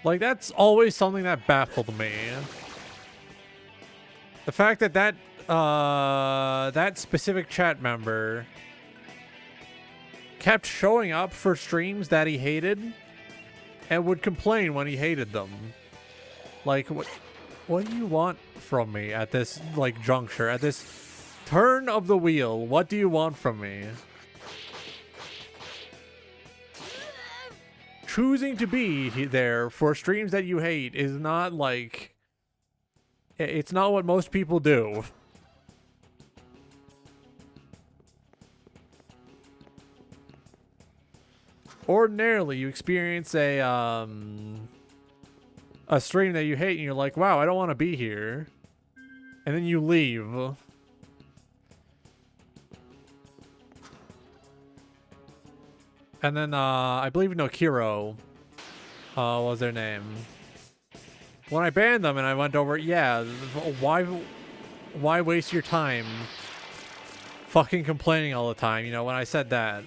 Like, that's always something that baffled me. The fact that that specific chat member kept showing up for streams that he hated and would complain when he hated them. Like, what do you want from me at this, like, juncture? At this turn of the wheel, what do you want from me? Choosing to be there for streams that you hate is not, like... It's not what most people do. Ordinarily, you experience a stream that you hate and you're like, wow, I don't want to be here. And then you leave. And then, I believe Nokiro was their name. When I banned them and I went over, yeah, why waste your time fucking complaining all the time, you know, when I said that.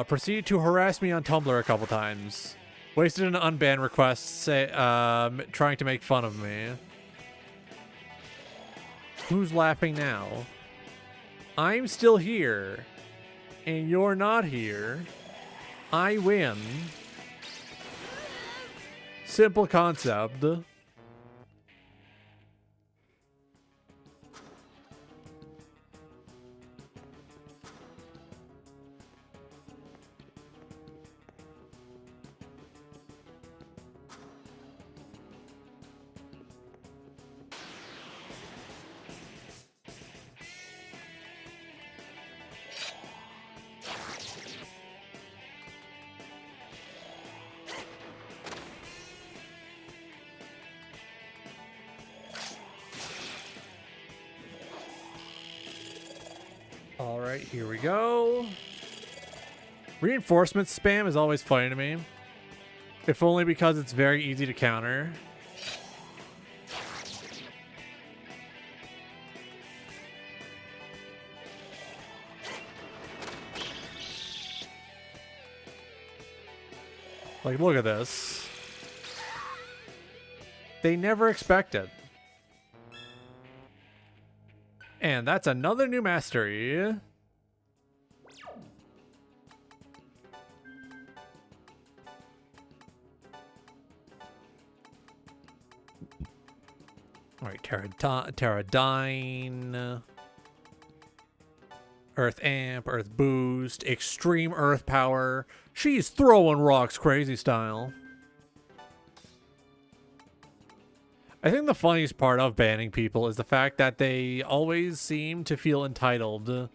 Proceeded to harass me on Tumblr a couple times. Wasted an unban request trying to make fun of me. Who's laughing now? I'm still here. And you're not here. I win. Simple concept. All right, here we go. Reinforcement spam is always funny to me. If only because it's very easy to counter. Like, look at this. They never expect it. And that's another new mastery. Alright, Pterodyne. Earth Amp, Earth Boost, Extreme Earth Power. She's throwing rocks crazy style. I think the funniest part of banning people is the fact that they always seem to feel entitled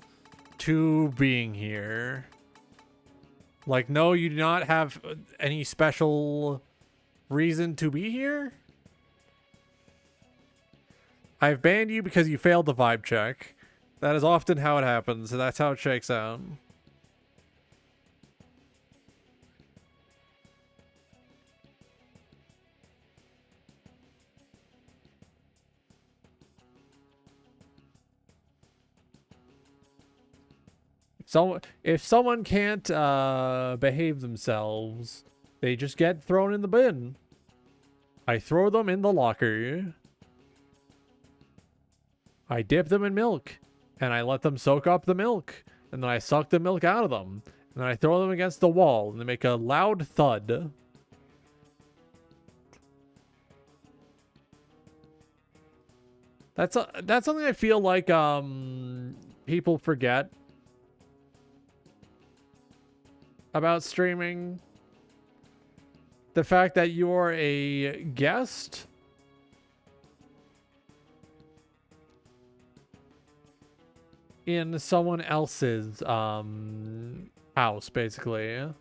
to being here. Like, no, you do not have any special reason to be here. I've banned you because you failed the vibe check. That is often how it happens, so that's how it shakes out. So if someone can't behave themselves, they just get thrown in the bin. I throw them in the locker. I dip them in milk, and I let them soak up the milk, and then I suck the milk out of them, and then I throw them against the wall, and they make a loud thud. That's something I feel like people forget about streaming. The fact that you're a guest in someone else's house, basically. And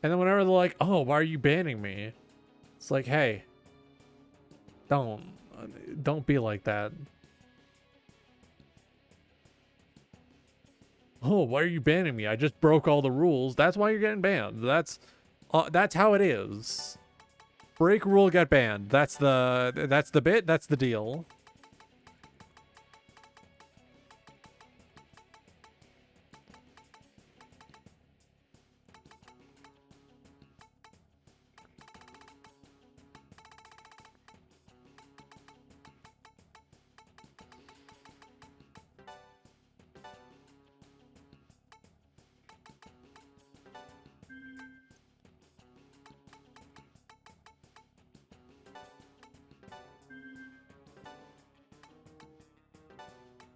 then whenever they're like, oh, why are you banning me? It's like, hey, don't be like that. Oh, why are you banning me? I just broke all the rules. That's why you're getting banned. That's how it is. Break rule, get banned. That's the bit. That's the deal.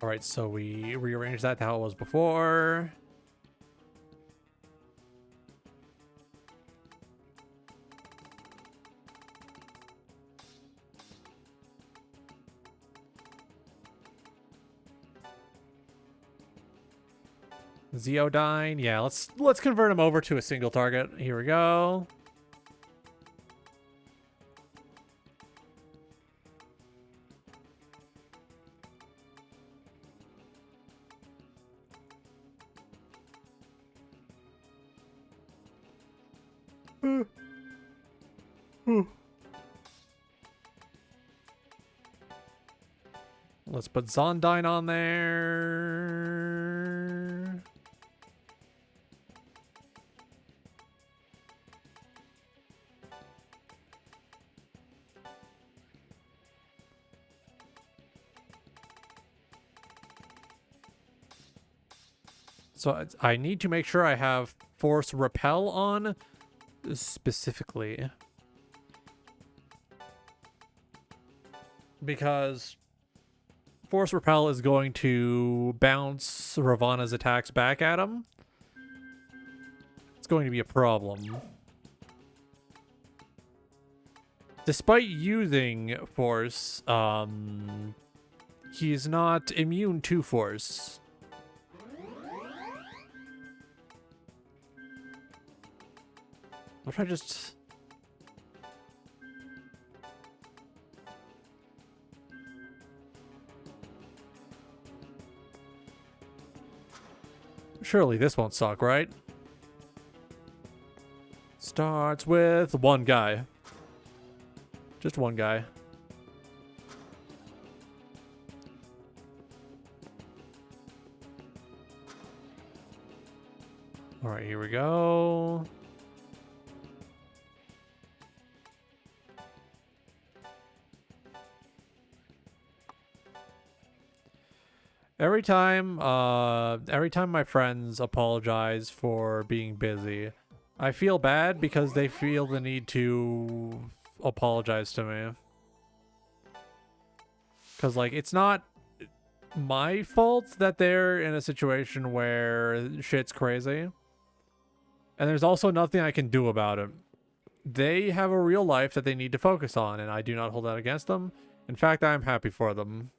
All right, so we rearrange that to how it was before. Zeodyne, yeah, let's convert him over to a single target. Here we go. Let's put Zondyne on there. So I need to make sure I have Force Repel on specifically. Because Force Repel is going to bounce Ravana's attacks back at him. It's going to be a problem. Despite using Force, he's not immune to Force. What if I just... Surely this won't suck, right? Starts with one guy. Just one guy. All right, here we go. Every time my friends apologize for being busy, I feel bad because they feel the need to apologize to me. Because, like, it's not my fault that they're in a situation where shit's crazy. And there's also nothing I can do about it. They have a real life that they need to focus on, and I do not hold that against them. In fact, I am happy for them.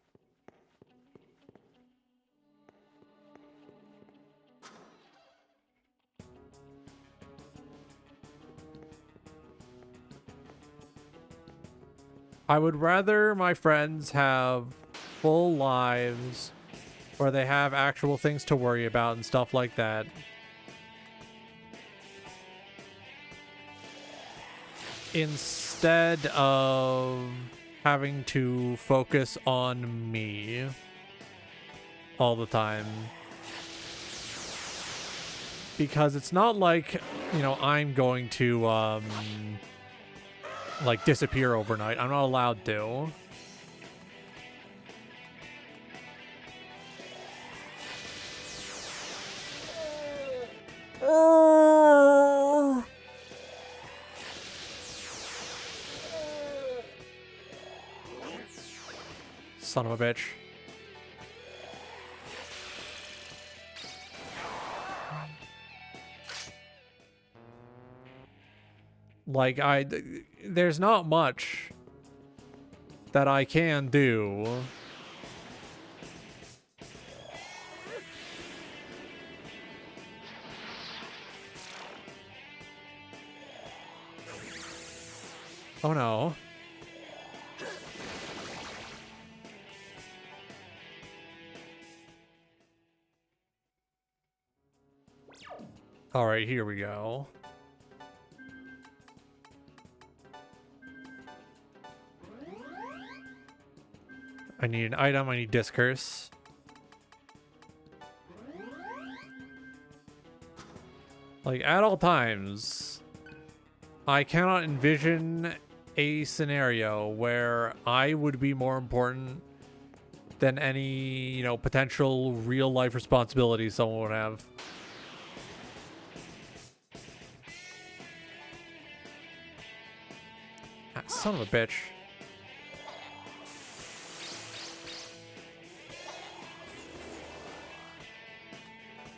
I would rather my friends have full lives where they have actual things to worry about and stuff like that. Instead of having to focus on me all the time. Because it's not like, you know, I'm going to, like, disappear overnight. I'm not allowed to. Son of a bitch. Like, there's not much that I can do. Oh no. All right, here we go. I need an item, I need Discourse. Like, at all times, I cannot envision a scenario where I would be more important than any, you know, potential real-life responsibility someone would have. Ah, son of a bitch.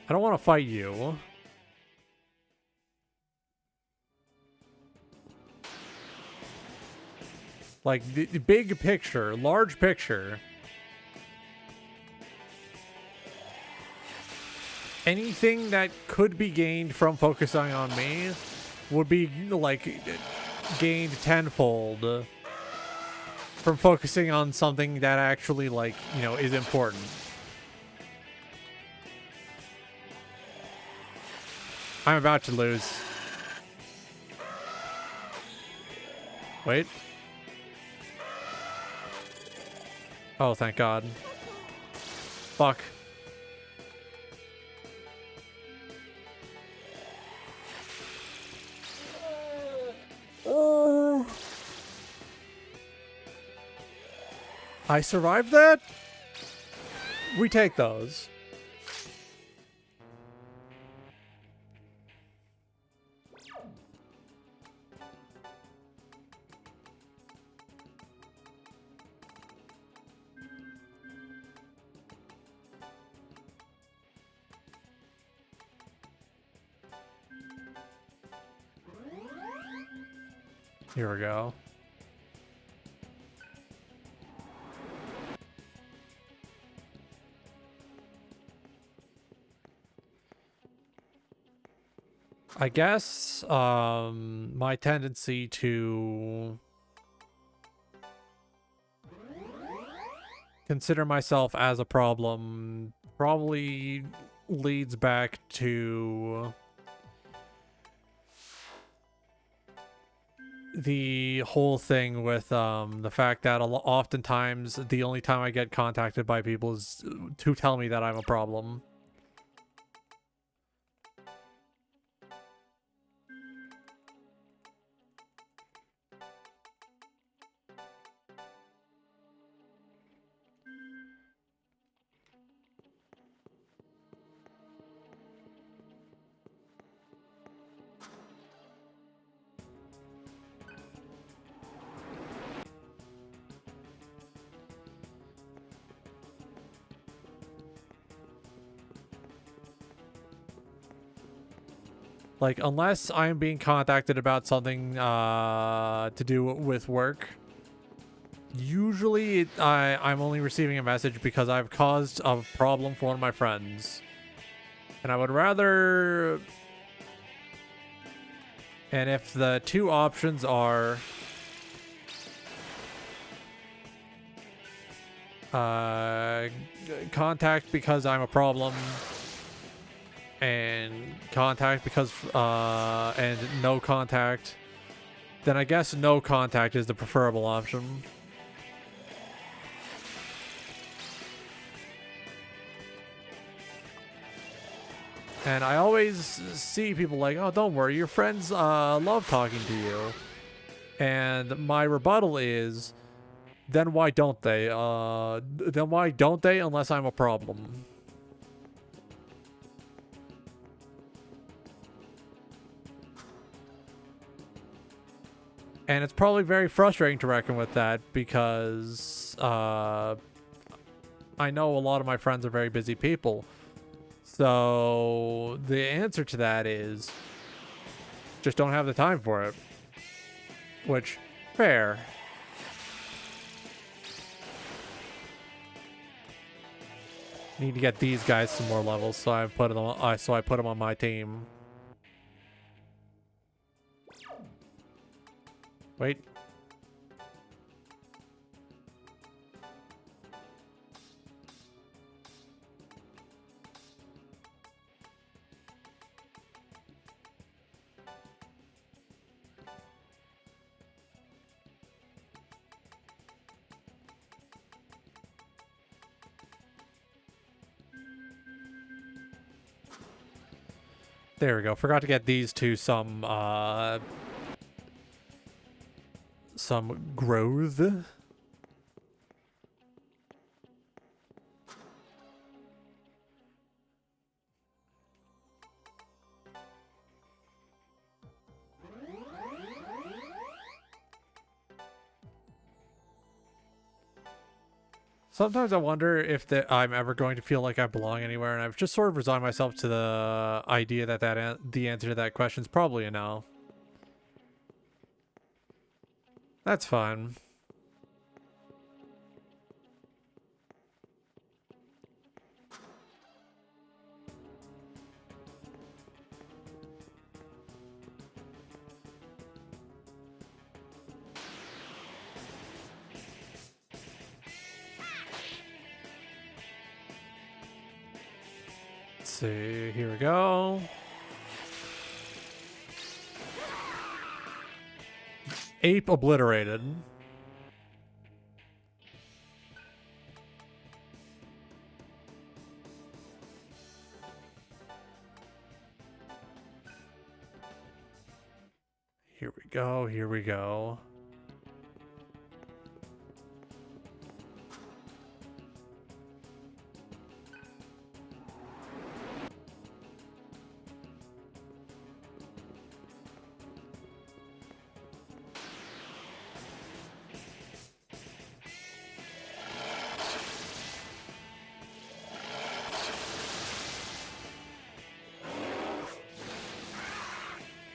I don't want to fight you. Like, the big picture, large picture. Anything that could be gained from focusing on me would be, like, gained tenfold from focusing on something that actually, like, you know, is important. I'm about to lose. Wait. Oh, thank God. Fuck. Oh. I survived that? We take those. Here we go. I guess my tendency to consider myself as a problem probably leads back to the whole thing with the fact that oftentimes the only time I get contacted by people is to tell me that I'm a problem. Like, unless I'm being contacted about something to do with work, usually I'm only receiving a message because I've caused a problem for one of my friends. And I would rather... And if the two options are... contact because I'm a problem... and contact because and no contact, then I guess no contact is the preferable option. And I always see people like, oh, don't worry, your friends love talking to you. And my rebuttal is, then why don't they? Then why don't they unless I'm a problem? And it's probably very frustrating to reckon with that because I know a lot of my friends are very busy people. So the answer to that is just don't have the time for it. Which, fair. Need to get these guys some more levels, so I put them on my team. Wait. There we go. Forgot to get these two some growth. Sometimes I wonder if that I'm ever going to feel like I belong anywhere, and I've just sort of resigned myself to the idea that the answer to that question is probably a no. That's fine. Let's see, here we go. Ape obliterated. Here we go, here we go.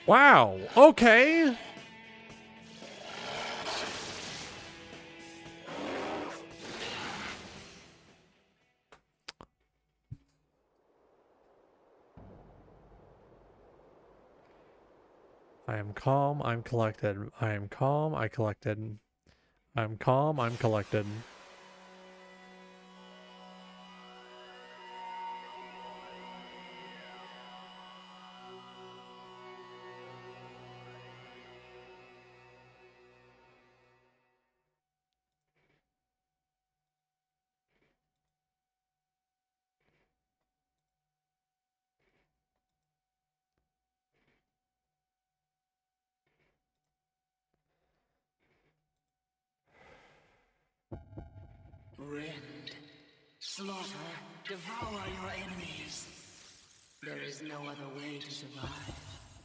Wow, okay. I am calm, I'm collected. I am calm, I collected. I'm calm, I'm collected. Rend, slaughter, devour your enemies. There is no other way to survive.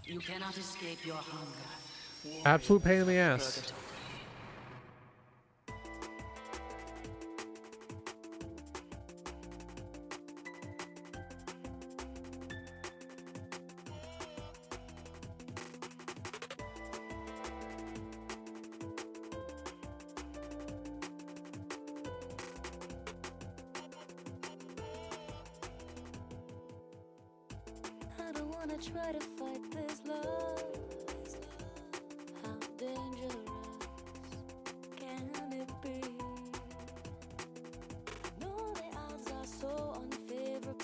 You cannot escape your hunger. Absolute pain in the Warriors ass. of purgatory. I don't wanna try to fight this love. How dangerous can it be? No, the odds are so unfavorable,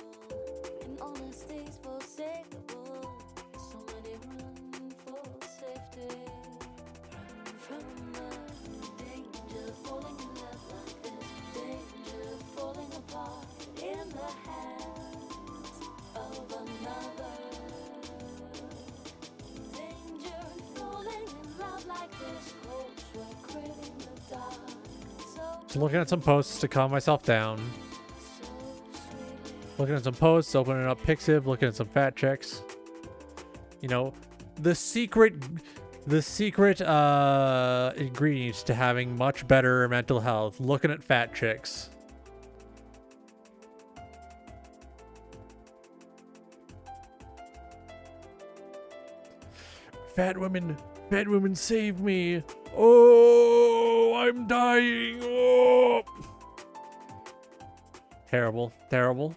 and honesty's forsakable. So many run for safety, run from the danger, falling in love like this, danger, falling apart in the hands of another. Danger and falling in love like this, cold sweat craving the dark. Just looking at some posts to calm myself down. So sweetly. Looking at some posts, opening up Pixiv, looking at some fat chicks. You know, the secret ingredient to having much better mental health, looking at fat chicks. Fat women save me. Oh, I'm dying. Oh. Terrible, terrible.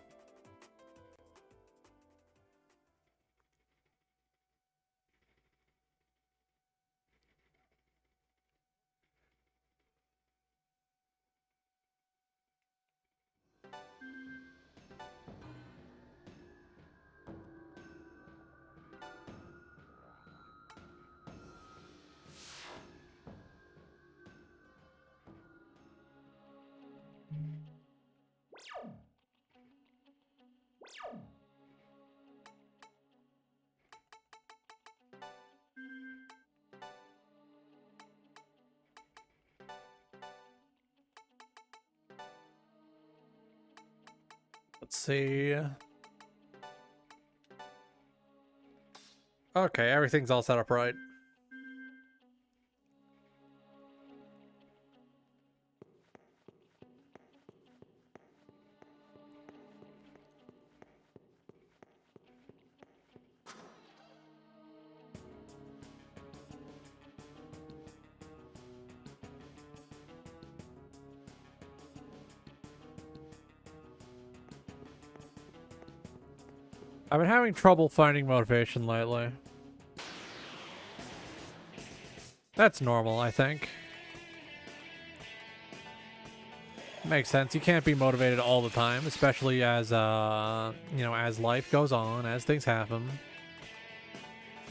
Let's see. Okay, everything's all set up right. I've been having trouble finding motivation lately. That's normal, I think. Makes sense. You can't be motivated all the time, especially as, you know, as life goes on, as things happen.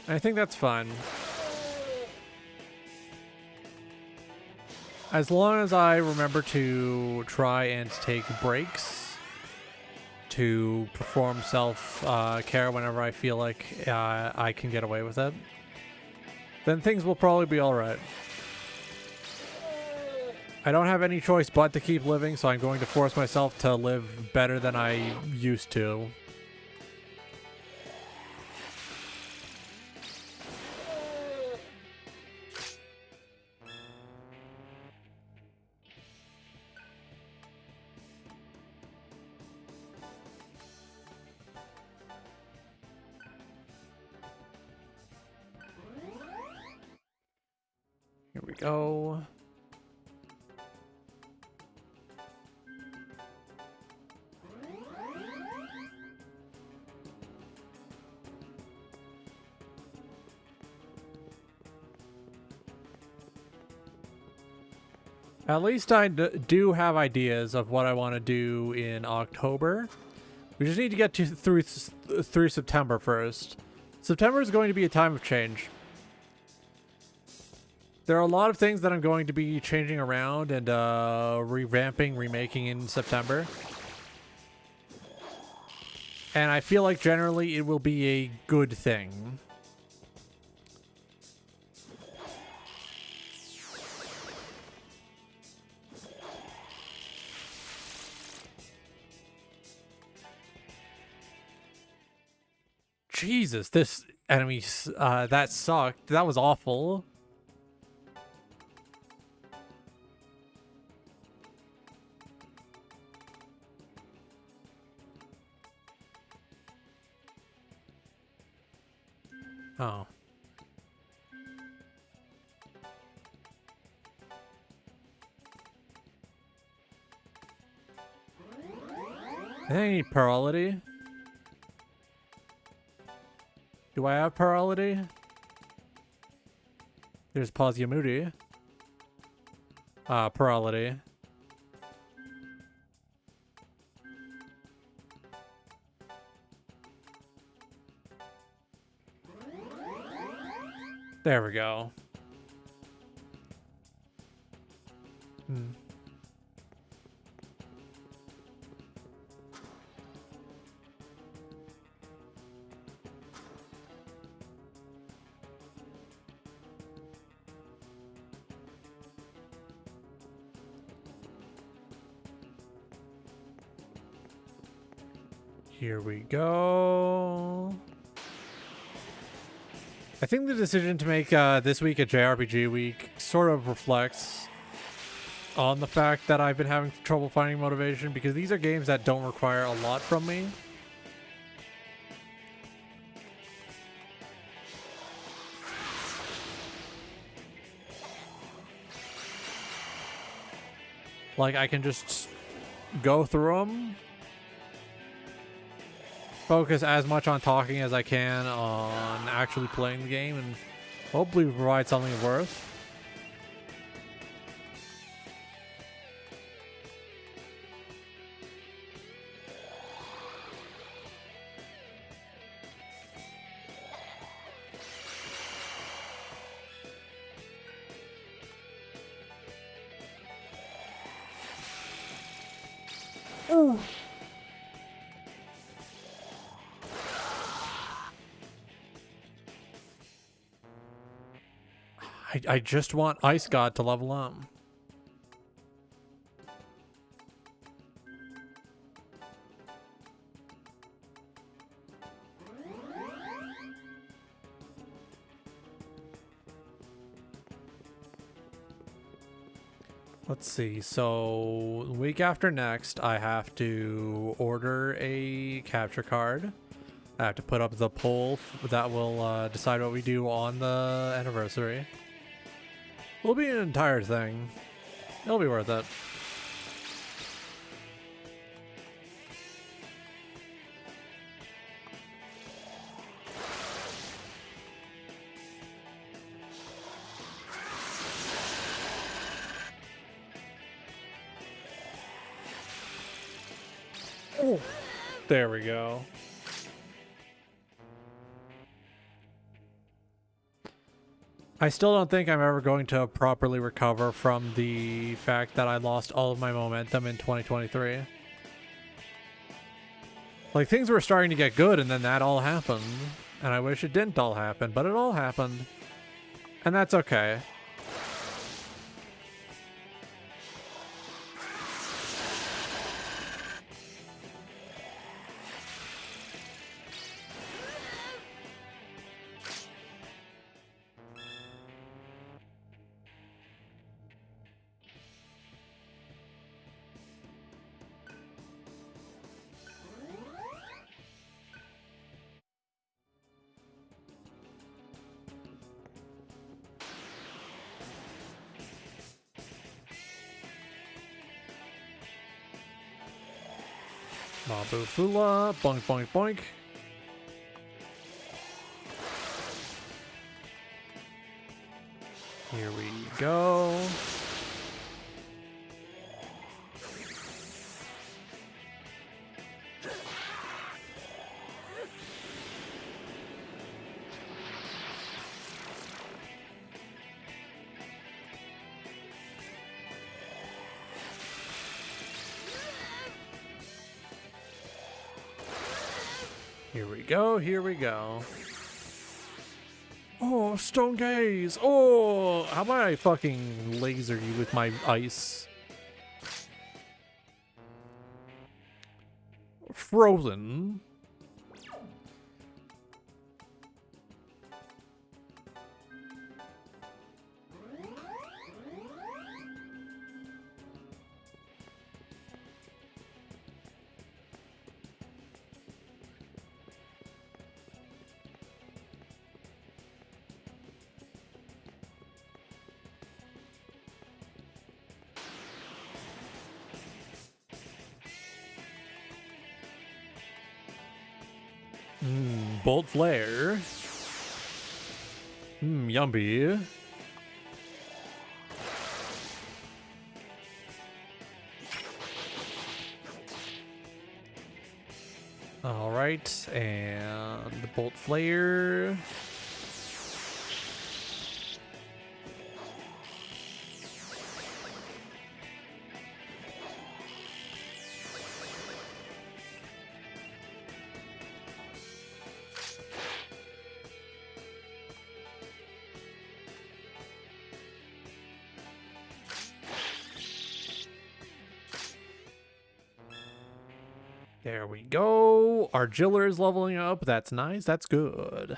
I think that's fine. As long as I remember to try and take breaks to perform self-care whenever I feel like I can get away with it, then things will probably be alright. I don't have any choice but to keep living, so I'm going to force myself to live better than I used to. Here we go. At least I do have ideas of what I want to do in October. We just need to get through September first. September is going to be a time of change. There are a lot of things that I'm going to be changing around and revamping, remaking in September. And I feel like generally it will be a good thing. Jesus, this enemy, that sucked. That was awful. Oh. I think I need plurality. Do I have plurality? There's Posiamudi. Plurality. There we go. Here we go. I think the decision to make this week a JRPG week sort of reflects on the fact that I've been having trouble finding motivation because these are games that don't require a lot from me. Like, I can just go through them, focus as much on talking as I can on actually playing the game, and hopefully provide something of worth. Ooh. I just want Ice God to level up. Let's see, so the week after next, I have to order a capture card. I have to put up the poll that will decide what we do on the anniversary. It'll be an entire thing. It'll be worth it. Oh, there we go. I still don't think I'm ever going to properly recover from the fact that I lost all of my momentum in 2023. Like, things were starting to get good, and then that all happened. And I wish it didn't all happen, but it all happened. And that's okay. Mabu Fula, boink, boink, boink. Here we go. Here we go, here we go. Oh, Stone Gaze! Oh, how about I fucking laser you with my ice? Frozen. Bolt Flare. Yummy. All right, and Bolt Flare. There we go. Our Jiller is leveling up. That's nice. That's good.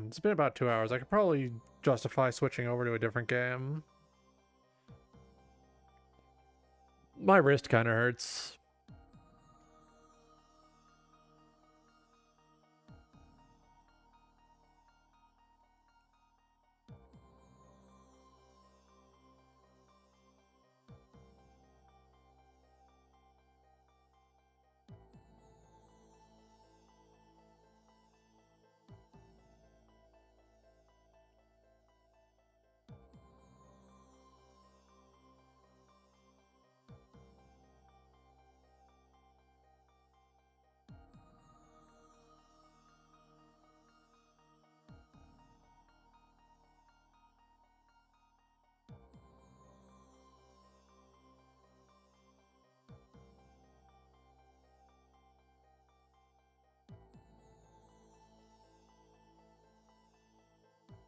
It's been about 2 hours. I could probably justify switching over to a different game. My wrist kind of hurts.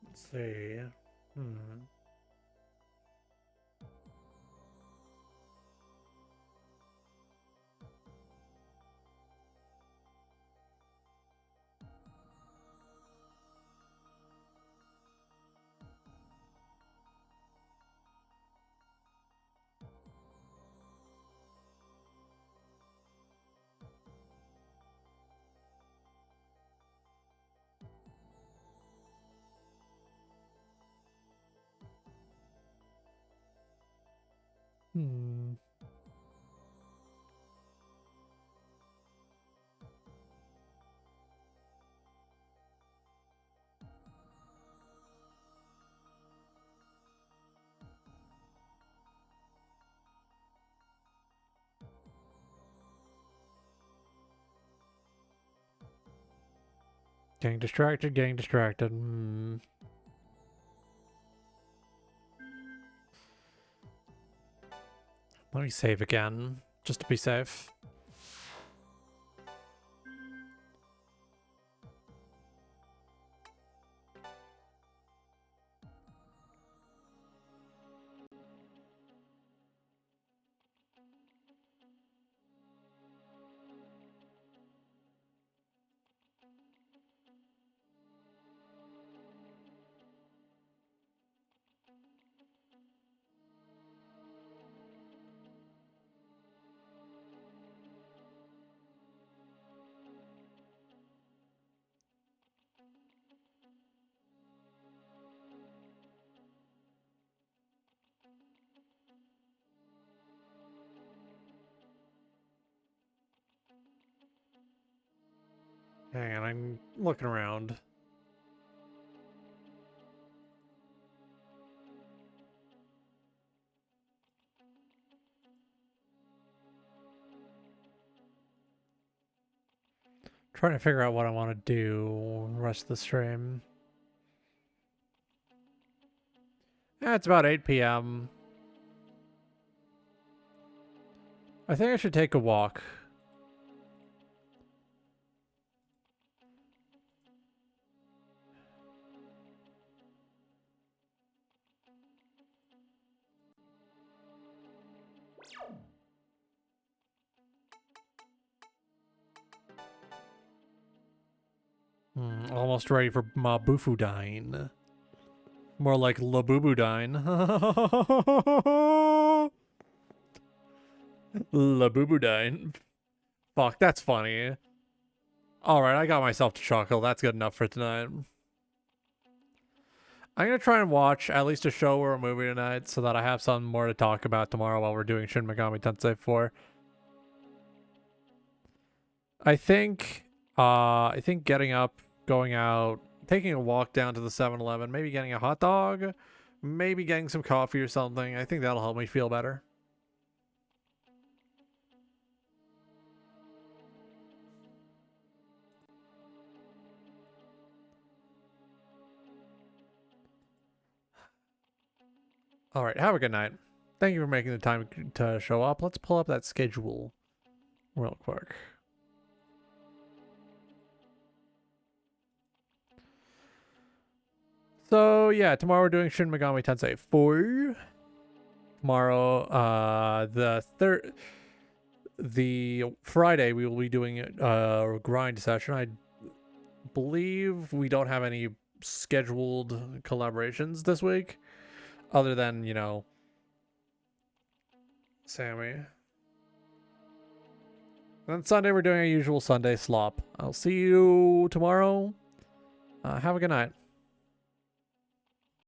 Let's see. Hmm. Getting distracted, getting distracted. Hmm. Let me save again, just to be safe. Hang on, I'm looking around. Trying to figure out what I want to do the rest of the stream. It's about 8 p.m. I think I should take a walk. Almost ready for Mabufudine. More like Labubudine. Labubudine. Fuck, that's funny. Alright, I got myself to chuckle. That's good enough for tonight. I'm gonna try and watch at least a show or a movie tonight so that I have something more to talk about tomorrow while we're doing Shin Megami Tensei 4. I think getting up, going out, taking a walk down to the 7-Eleven, maybe getting a hot dog, maybe getting some coffee or something. I think that'll help me feel better. All right, have a good night. Thank you for making the time to show up. Let's pull up that schedule real quick. So yeah, tomorrow we're doing Shin Megami Tensei 4. Tomorrow, the Friday we will be doing a grind session. I believe we don't have any scheduled collaborations this week, other than, you know, Sammy. Then Sunday we're doing our usual Sunday slop. I'll see you tomorrow. Have a good night.